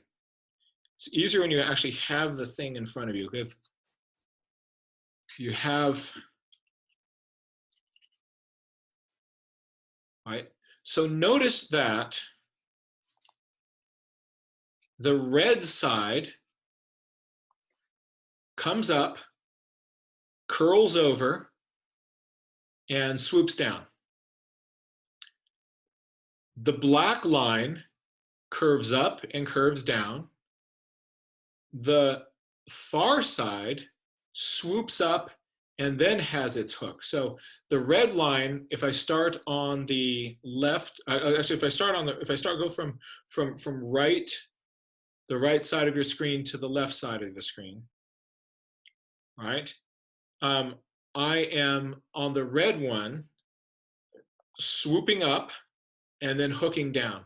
it's easier when you actually have the thing in front of you. If you have, right? So notice that the red side comes up, curls over, and swoops down. The black line curves up and curves down. The far side swoops up and then has its hook. So the red line, if I start on the left, actually, if I go from right, the right side of your screen to the left side of the screen, right? I am on the red one, swooping up and then hooking down.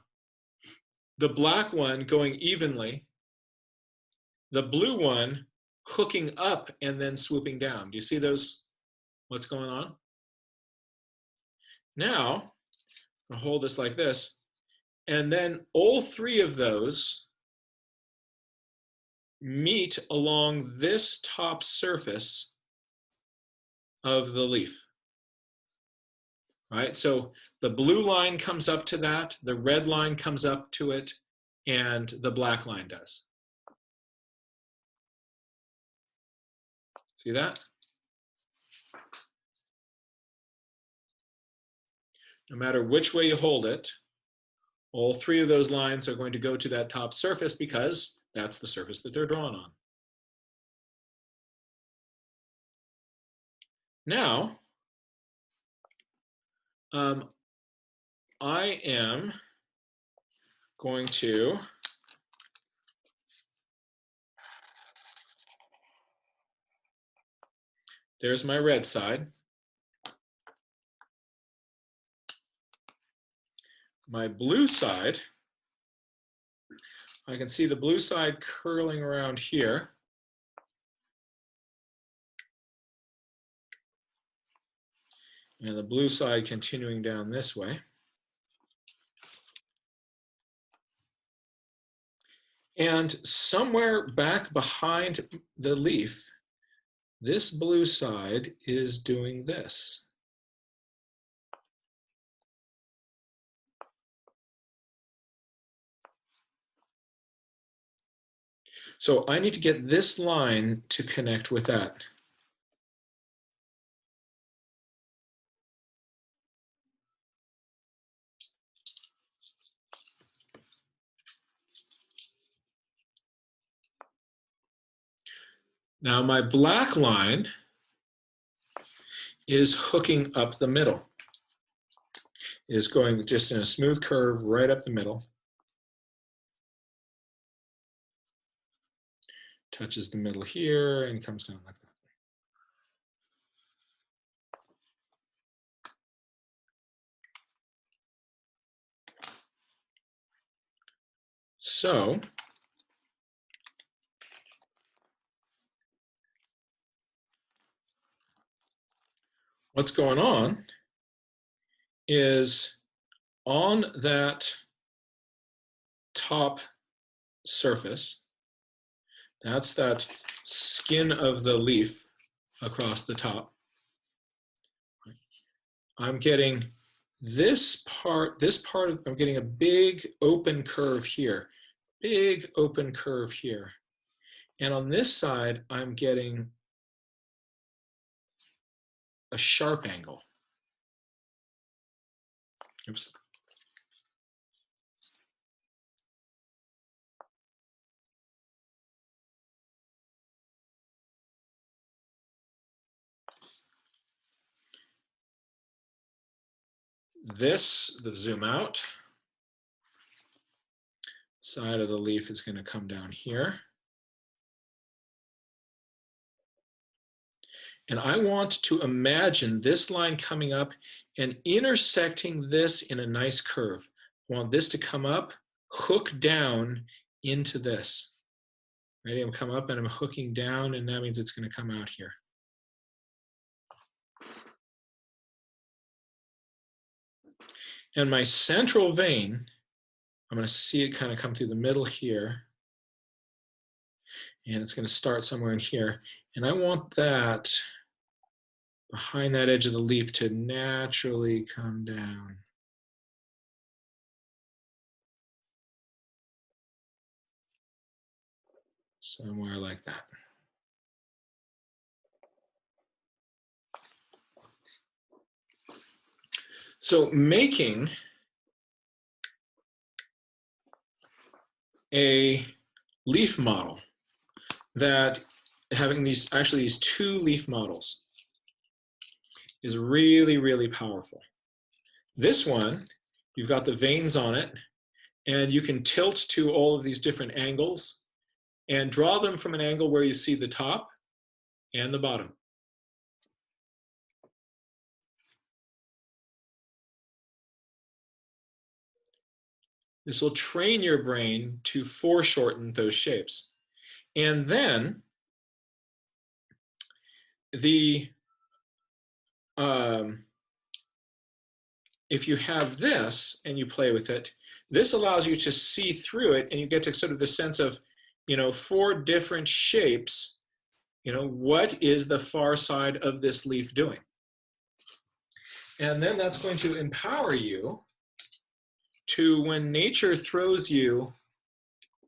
The black one going evenly, the blue one hooking up and then swooping down. Do you see those, what's going on? Now, I'll hold this like this, and then all three of those meet along this top surface of the leaf. Right? So the blue line comes up to that, the red line comes up to it, and the black line does. See that? No matter which way you hold it, all three of those lines are going to go to that top surface because that's the surface that they're drawn on. Now, I am going to there's my red side. My blue side, I can see the blue side curling around here. And the blue side continuing down this way. And somewhere back behind the leaf, this blue side is doing this. So I need to get this line to connect with that. Now my black line is hooking up the middle. It is going just in a smooth curve right up the middle. Touches the middle here and comes down like that. So what's going on is on that top surface, that's that skin of the leaf across the top. I'm getting this part of, I'm getting a big open curve here, big open curve here. And on this side, I'm getting a sharp angle. Oops. This, the zoom out, side of the leaf is going to come down here. And I want to imagine this line coming up and intersecting this in a nice curve. I want this to come up, hook down into this. Ready? I'm come up and I'm hooking down, and that means it's going to come out here. And my central vein, I'm going to see it kind of come through the middle here. And it's going to start somewhere in here. And I want that behind that edge of the leaf to naturally come down. Somewhere like that. So making a leaf model that having these two leaf models is really, really powerful. This one, you've got the veins on it, and you can tilt to all of these different angles and draw them from an angle where you see the top and the bottom. This will train your brain to foreshorten those shapes. And then if you have this and you play with it, this allows you to see through it, and you get to sort of the sense of, you know, 4 different shapes, you know, what is the far side of this leaf doing? And then that's going to empower you to, when nature throws you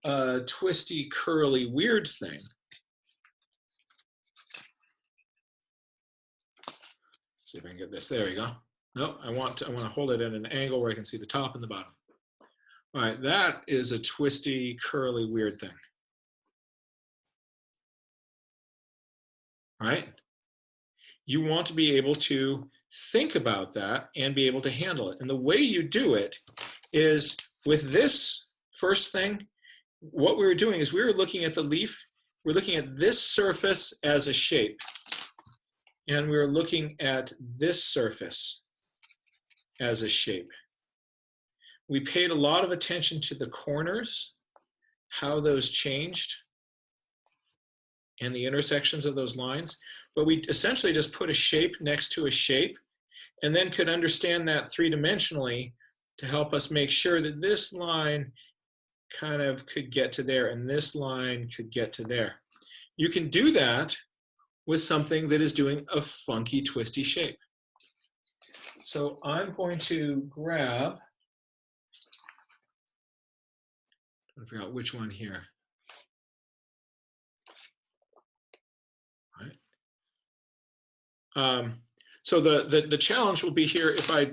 a twisty, curly, weird thing, see if I can get this. There you go. No, I want to hold it at an angle where I can see the top and the bottom. All right, that is a twisty, curly, weird thing. All right? You want to be able to think about that and be able to handle it. And the way you do it is with this first thing, what we were doing is we were looking at the leaf, we're looking at this surface as a shape. And we were looking at this surface as a shape. We paid a lot of attention to the corners, how those changed, and the intersections of those lines. But we essentially just put a shape next to a shape and then could understand that 3-dimensionally to help us make sure that this line kind of could get to there and this line could get to there. You can do that with something that is doing a funky, twisty shape. So I'm going to grab, trying to figure out which one here. All right. So the challenge will be here if I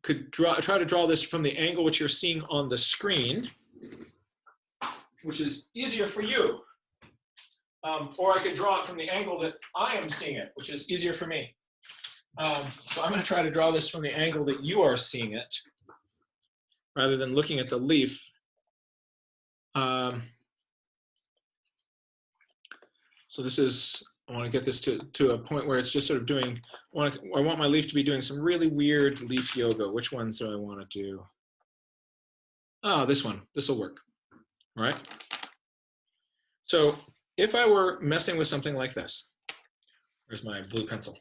could try to draw this from the angle which you're seeing on the screen, which is easier for you. Or I could draw it from the angle that I am seeing it, which is easier for me. So I'm going to try to draw this from the angle that you are seeing it, rather than looking at the leaf. So this is, I want to get this to a point where it's just sort of doing, I want my leaf to be doing some really weird leaf yoga. Which ones do I want to do? Oh, this one. This will work. All right. So if I were messing with something like this, where's my blue pencil?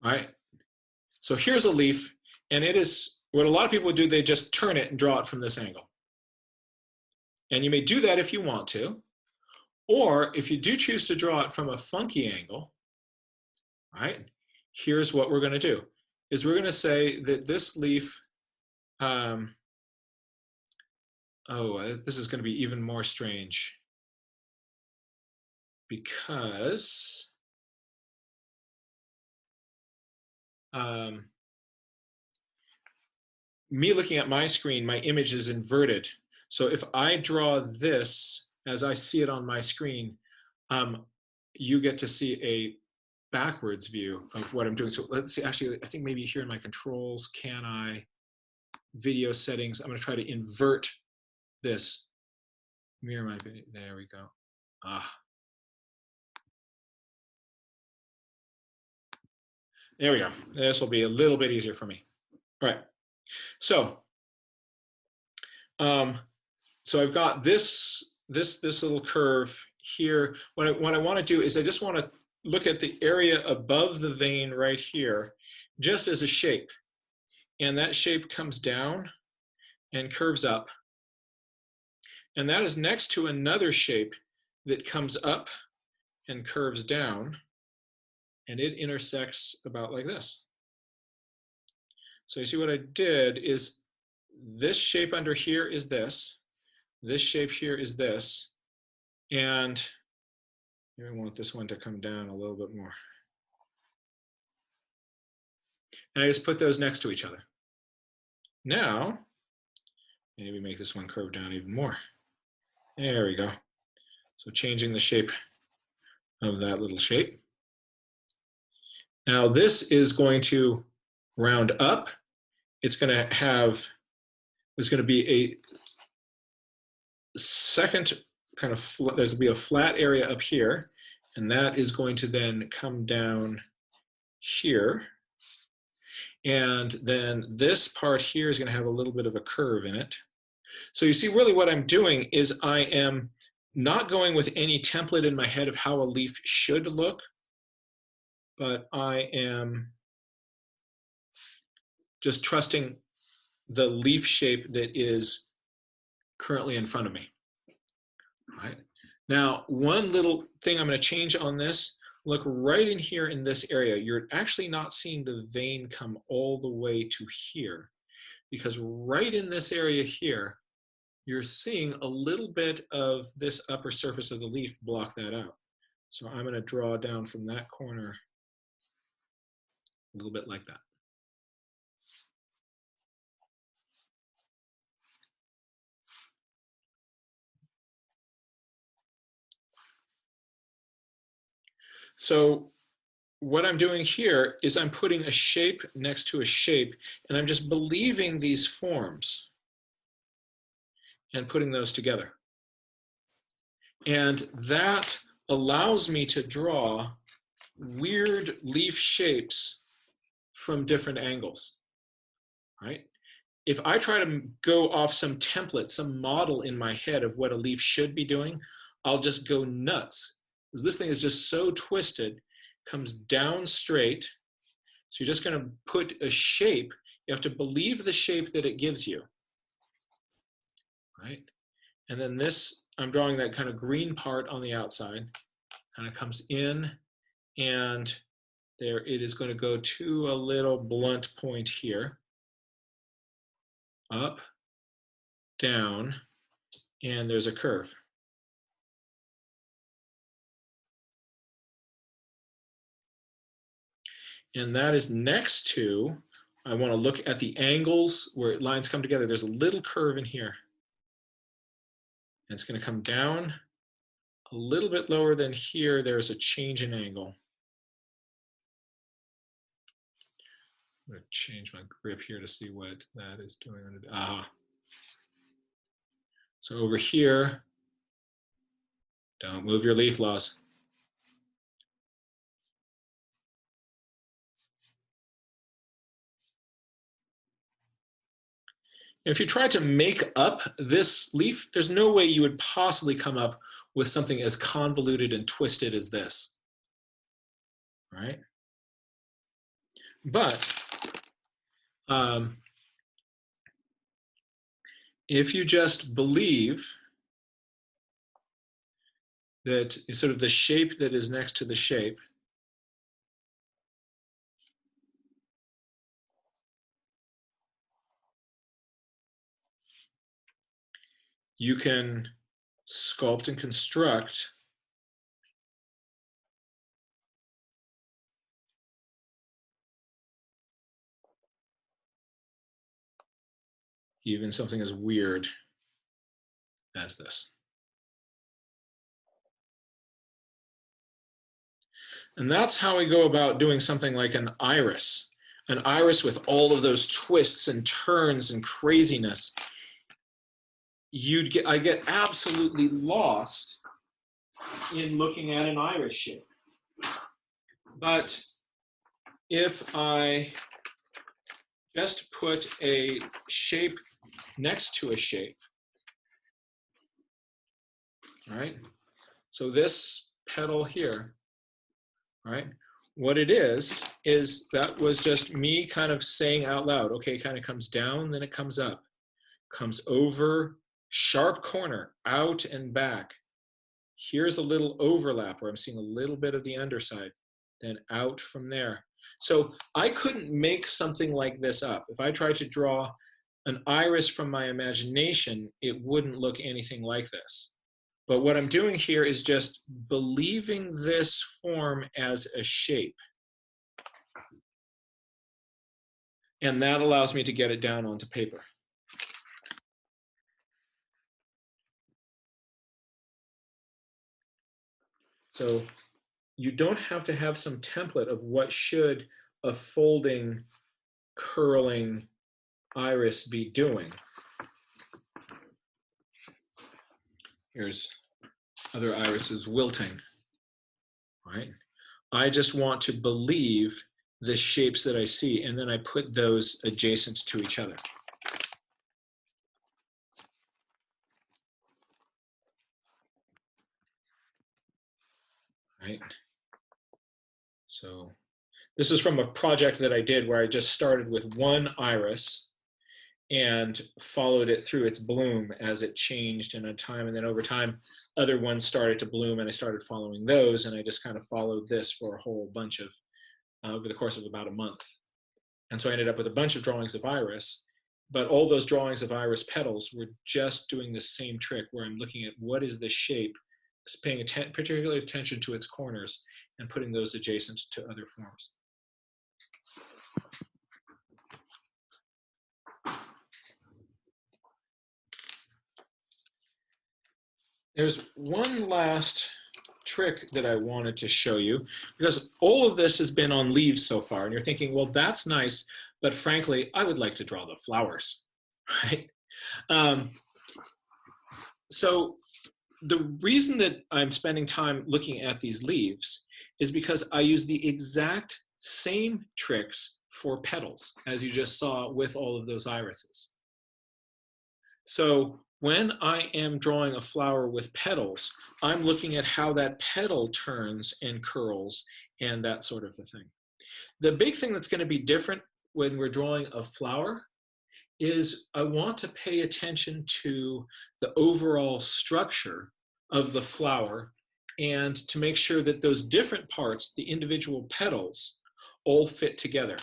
All right, so here's a leaf, and it is, what a lot of people would do, they just turn it and draw it from this angle. And you may do that if you want to, or if you do choose to draw it from a funky angle, all right, here's what we're going to do, is we're going to say that this leaf, oh, this is going to be even more strange, because me looking at my screen, my image is inverted. So if I draw this as I see it on my screen, you get to see a backwards view of what I'm doing. So let's see, actually, I think maybe here in my controls, can I, video settings, I'm going to try to invert this. Mirror my video, there we go. There we go. This will be a little bit easier for me. All right. So, so I've got this little curve here. What I want to do is I just want to look at the area above the vein right here, just as a shape. And that shape comes down and curves up. And that is next to another shape that comes up and curves down. And it intersects about like this. So you see what I did is this shape under here is this shape here is this, and I want this one to come down a little bit more. And I just put those next to each other. Now, maybe make this one curve down even more. There we go. So changing the shape of that little shape. Now this is going to round up. It's going to have, there's going to be a second kind of, there's going to be a flat area up here, and that is going to then come down here. And then this part here is going to have a little bit of a curve in it. So you see, really what I'm doing is I am not going with any template in my head of how a leaf should look, but I am just trusting the leaf shape that is currently in front of me. All right. Now, one little thing I'm going to change on this, look right in here in this area. You're actually not seeing the vein come all the way to here, because right in this area here, you're seeing a little bit of this upper surface of the leaf block that out. So I'm going to draw down from that corner a little bit like that. So what I'm doing here is I'm putting a shape next to a shape, and I'm just believing these forms and putting those together. And that allows me to draw weird leaf shapes from different angles, right? If I try to go off some template, some model in my head of what a leaf should be doing, I'll just go nuts, because this thing is just so twisted, comes down straight. So you're just going to put a shape. You have to believe the shape that it gives you, right? And then this, I'm drawing that kind of green part on the outside, kind of comes in, and there it is going to go to a little blunt point here, up, down, and there's a curve. And that is next to, I want to look at the angles where lines come together. There's a little curve in here. And it's going to come down a little bit lower than here. There's a change in angle. I'm going to change my grip here to see what that is doing. So over here, don't move your leaf, Laws. If you try to make up this leaf, there's no way you would possibly come up with something as convoluted and twisted as this, right? But if you just believe that sort of the shape that is next to the shape, you can sculpt and construct even something as weird as this. And that's how we go about doing something like an iris with all of those twists and turns and craziness. I get absolutely lost in looking at an iris shape. But if I just put a shape next to a shape, all right? So this petal here, all right? What it is that was just me kind of saying out loud, okay, kind of comes down, then it comes up, comes over, sharp corner, out and back. Here's a little overlap where I'm seeing a little bit of the underside, then out from there. So I couldn't make something like this up. If I tried to draw an iris from my imagination, it wouldn't look anything like this. But what I'm doing here is just believing this form as a shape. And that allows me to get it down onto paper. So you don't have to have some template of what should a folding, curling iris be doing. Here's other irises wilting, right? I just want to believe the shapes that I see, and then I put those adjacent to each other. Right? So This is from a project that I did where I just started with one iris and followed it through its bloom as it changed in a time. And then over time, other ones started to bloom and I started following those. And I just kind of followed this for a whole bunch of, over the course of about a month. And so I ended up with a bunch of drawings of iris, but all those drawings of iris petals were just doing the same trick where I'm looking at what is the shape, paying particular attention to its corners and putting those adjacent to other forms. There's one last trick that I wanted to show you, because all of this has been on leaves so far, and you're thinking, well, that's nice, but frankly, I would like to draw the flowers, right? So the reason that I'm spending time looking at these leaves is because I use the exact same tricks for petals, as you just saw with all of those irises. So when I am drawing a flower with petals, I'm looking at how that petal turns and curls and that sort of a thing. The big thing that's going to be different when we're drawing a flower is I want to pay attention to the overall structure of the flower and to make sure that those different parts, the individual petals, all fit together.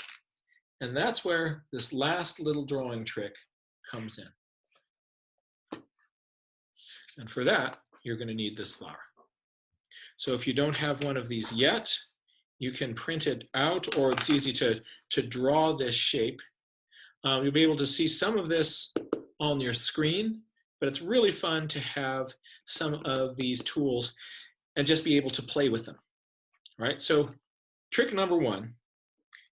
And that's where this last little drawing trick comes in. And for that, you're going to need this flower. So if you don't have one of these yet, you can print it out, or it's easy to draw this shape. You'll be able to see some of this on your screen, but it's really fun to have some of these tools and just be able to play with them, right? So trick number one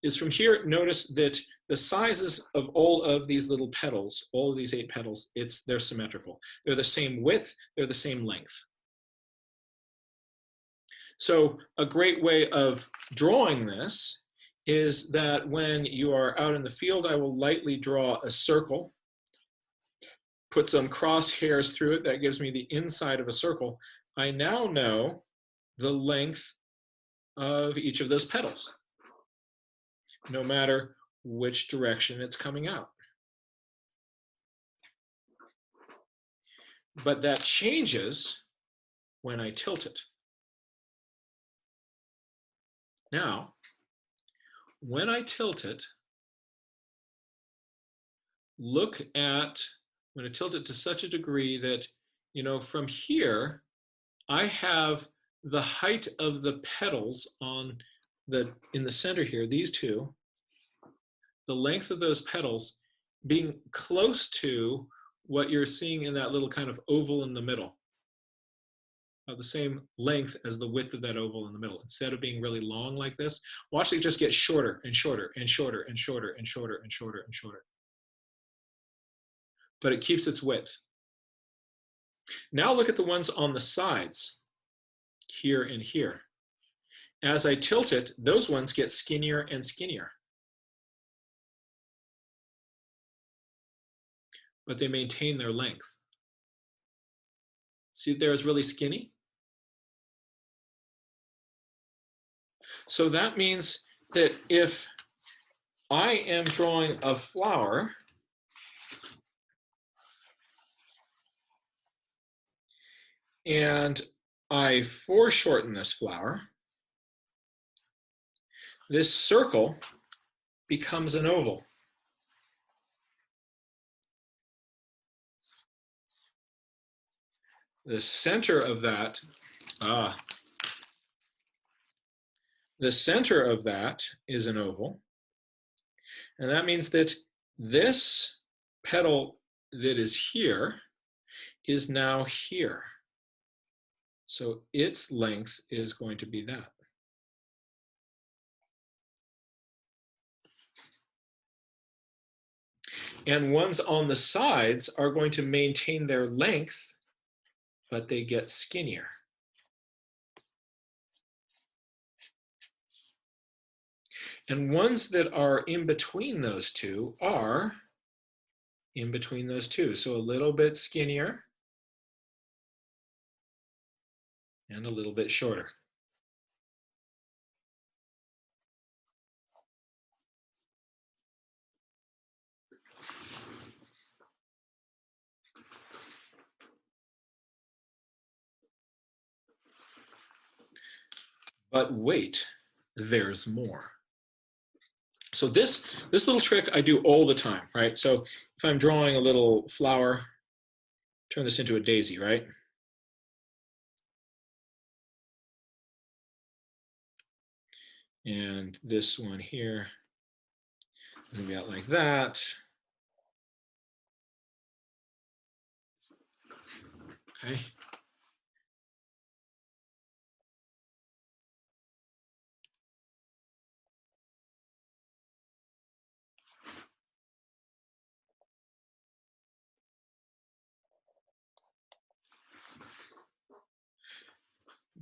is from here, notice that the sizes of all of these little petals, all of these 8 petals, they're symmetrical. They're the same width, they're the same length. So a great way of drawing this is that when you are out in the field, I will lightly draw a circle, put some crosshairs through it, that gives me the inside of a circle. I now know the length of each of those petals, no matter which direction it's coming out. But that changes when I tilt it. Now, when I tilt it, look at, I'm going to tilt it to such a degree that, you know, from here, I have the height of the petals in the center here, these two, the length of those petals being close to what you're seeing in that little kind of oval in the middle, the same length as the width of that oval in the middle. Instead of being really long like this, watch it just get shorter and shorter and shorter and shorter and shorter and shorter and shorter. But it keeps its width. Now look at the ones on the sides, here and here. As I tilt it, those ones get skinnier and skinnier. But they maintain their length. See, there is really skinny. So that means that if I am drawing a flower, and I foreshorten this flower, this circle becomes an oval. The center of that, the center of that is an oval. And that means that this petal that is here is now here. So its length is going to be that. And ones on the sides are going to maintain their length, but they get skinnier. And ones that are in between those two are in between those two. So a little bit skinnier and a little bit shorter. But wait, there's more. So this little trick I do all the time, right? So if I'm drawing a little flower, turn this into a daisy, right? And this one here is gonna be out like that. Okay.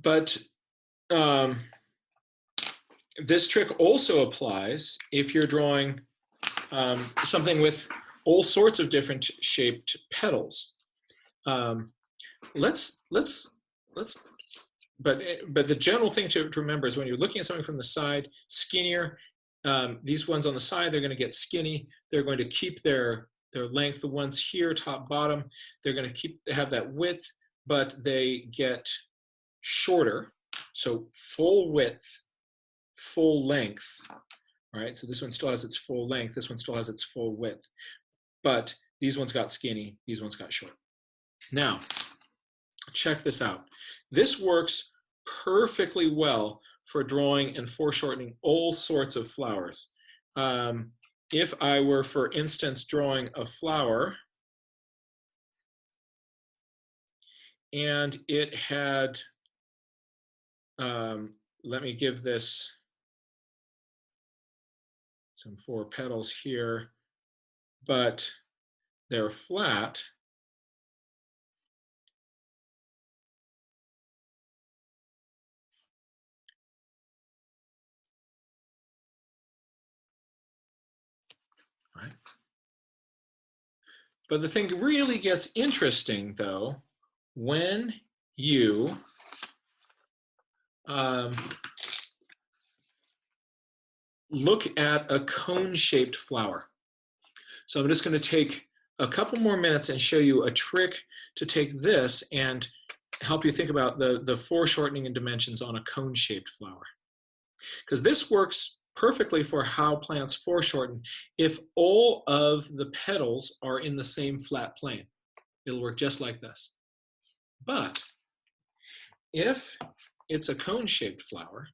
But this trick also applies if you're drawing something with all sorts of different shaped petals. But the general thing to remember is when you're looking at something from the side, skinnier, these ones on the side, they're going to get skinny. They're going to keep their length. The ones here, top, bottom, they're going to have that width, but they get shorter. So full width, full length, right? So this one still has its full length. This one still has its full width. But these ones got skinny. These ones got short. Now, check this out. This works perfectly well for drawing and foreshortening all sorts of flowers. If I were, for instance, drawing a flower and it had, let me give this some 4 petals here, but they're flat. Right. But the thing really gets interesting, though, when you look at a cone-shaped flower. So I'm just going to take a couple more minutes and show you a trick to take this and help you think about the foreshortening and dimensions on a cone-shaped flower. Because this works perfectly for how plants foreshorten if all of the petals are in the same flat plane. It'll work just like this. But if it's a cone-shaped flower,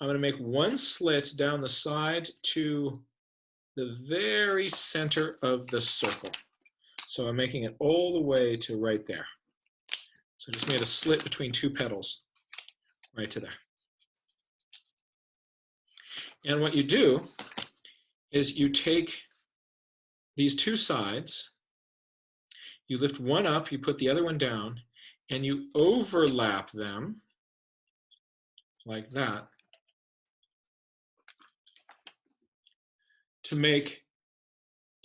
I'm going to make one slit down the side to the very center of the circle. So I'm making it all the way to right there. So I just made a slit between 2 petals, right to there. And what you do is you take these 2 sides, you lift one up, you put the other one down, and you overlap them like that to make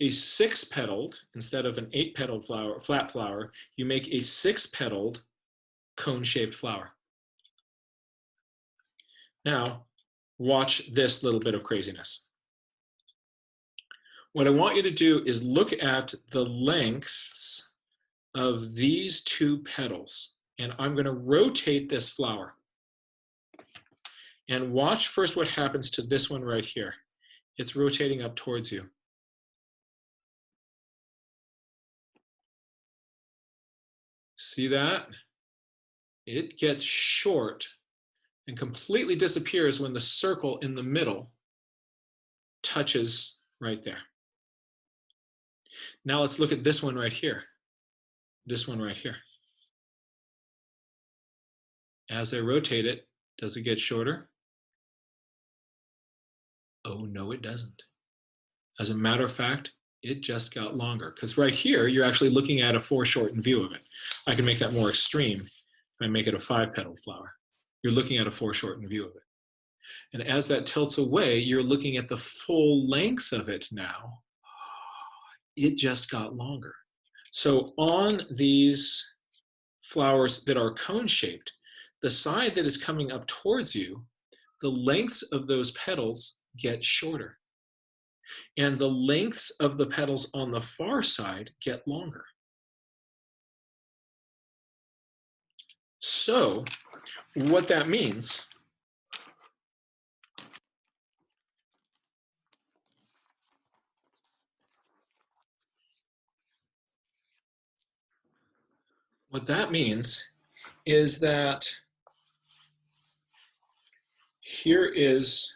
a 6-petaled, instead of an 8-petaled flower, flat flower, you make a 6-petaled cone-shaped flower. Now, watch this little bit of craziness. What I want you to do is look at the lengths of these 2 petals, and I'm going to rotate this flower. And watch first what happens to this one right here. It's rotating up towards you. See that? It gets short and completely disappears when the circle in the middle touches right there. Now let's look at this one right here. This one right here. As I rotate it, does it get shorter? Oh, no, it doesn't. As a matter of fact, it just got longer, because right here, you're actually looking at a foreshortened view of it. I can make that more extreme if I make it a 5-petaled flower. You're looking at a foreshortened view of it. And as that tilts away, you're looking at the full length of it now. It just got longer. So on these flowers that are cone-shaped, the side that is coming up towards you, the lengths of those petals get shorter. And the lengths of the petals on the far side get longer. So what that means is that here is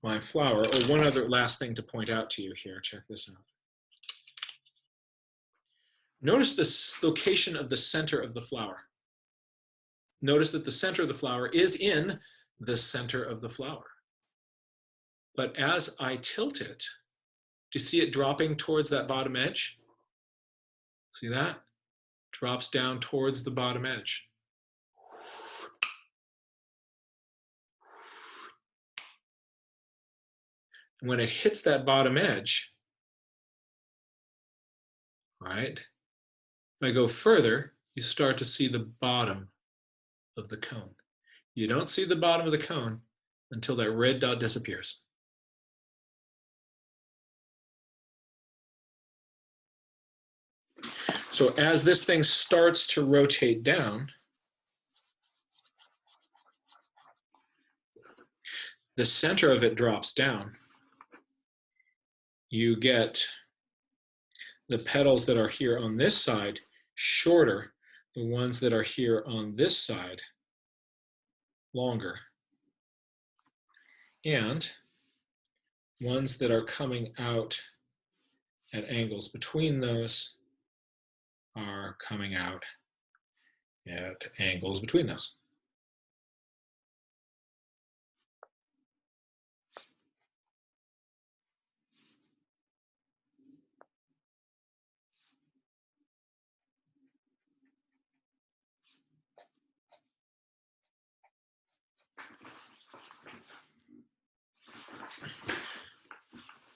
my flower. Or one other last thing to point out to you here. Check this out. Notice the location of the center of the flower. Notice that the center of the flower is in the center of the flower. But as I tilt it, do you see it dropping towards that bottom edge? See that? Drops down towards the bottom edge. And when it hits that bottom edge, right? If I go further, you start to see the bottom of the cone. You don't see the bottom of the cone until that red dot disappears. So as this thing starts to rotate down, the center of it drops down. You get the petals that are here on this side shorter, the ones that are here on this side longer. And ones that are coming out at angles between those are coming out at angles between those.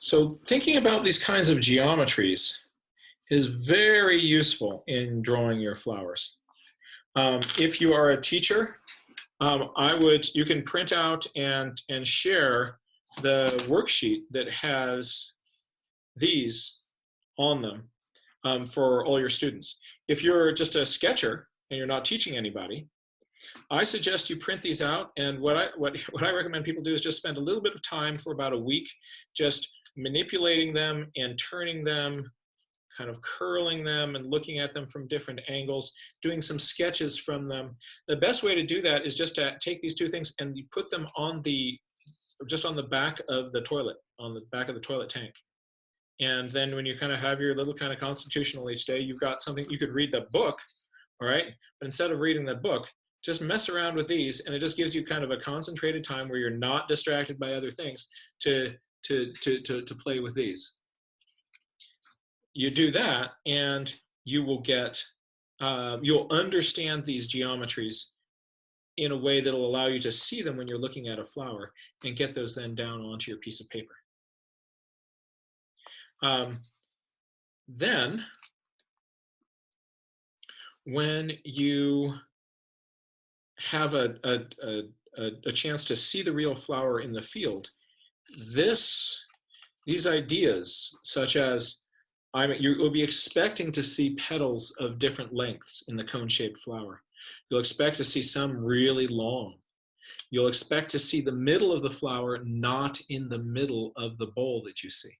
So thinking about these kinds of geometries is very useful in drawing your flowers. If you are a teacher, you can print out and share the worksheet that has these on them for all your students. If you're just a sketcher and you're not teaching anybody, I suggest you print these out, and what I recommend people do is just spend a little bit of time for about a week just manipulating them and turning them, kind of curling them and looking at them from different angles, doing some sketches from them. The best way to do that is just to take these two things and you put them on just on the back of the toilet, on the back of the toilet tank. And then when you kind of have your little kind of constitutional each day, you've got something, you could read the book, all right? But instead of reading the book, just mess around with these, and it just gives you kind of a concentrated time where you're not distracted by other things to play with these. You do that, and you will get, you'll understand these geometries in a way that'll allow you to see them when you're looking at a flower and get those then down onto your piece of paper. Then, when you have a chance to see the real flower in the field, these ideas, such as you'll be expecting to see petals of different lengths in the cone-shaped flower. You'll expect to see some really long. You'll expect to see the middle of the flower not in the middle of the bowl that you see.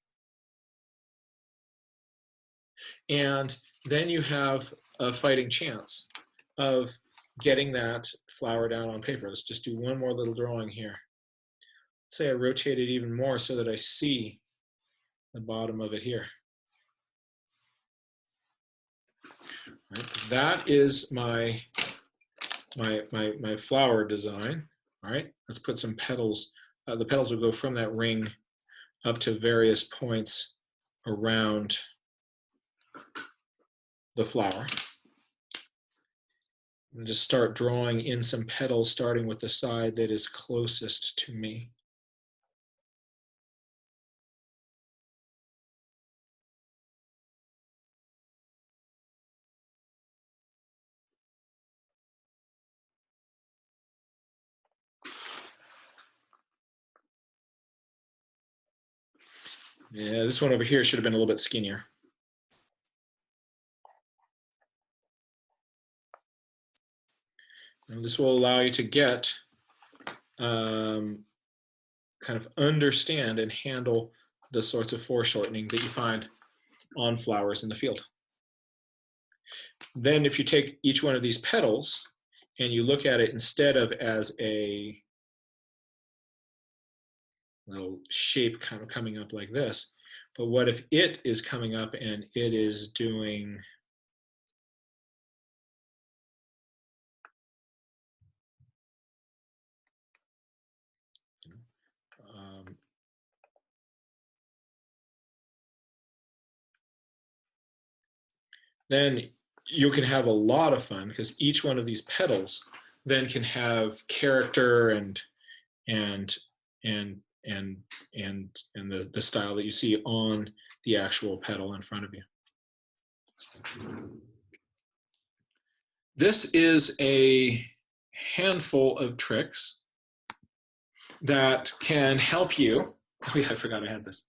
And then you have a fighting chance of getting that flower down on paper. Let's just do one more little drawing here. Let's say I rotate it even more so that I see the bottom of it here. Right, that is my flower design. All right, let's put some petals. The petals will go from that ring up to various points around the flower. And just start drawing in some petals, starting with the side that is closest to me. Yeah, this one over here should have been a little bit skinnier. And this will allow you to get kind of understand and handle the sorts of foreshortening that you find on flowers in the field. Then if you take each one of these petals and you look at it instead of as a little shape kind of coming up like this, but what if it is coming up and it is doing then you can have a lot of fun because each one of these petals then can have character and and and the style that you see on the actual petal in front of you. This is a handful of tricks that can help you. Oh yeah, I forgot I had this.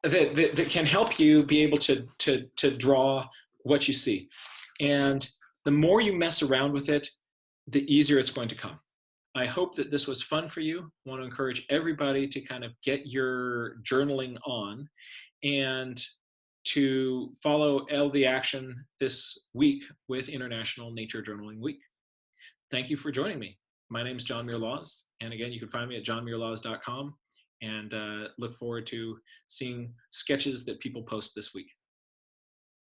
That can help you be able to draw what you see. And the more you mess around with it, the easier it's going to come. I hope that this was fun for you. I want to encourage everybody to kind of get your journaling on and to follow LD Action this week with International Nature Journaling Week. Thank you for joining me. My name is John Muir Laws, and again, you can find me at johnmuirlaws.com, and look forward to seeing sketches that people post this week.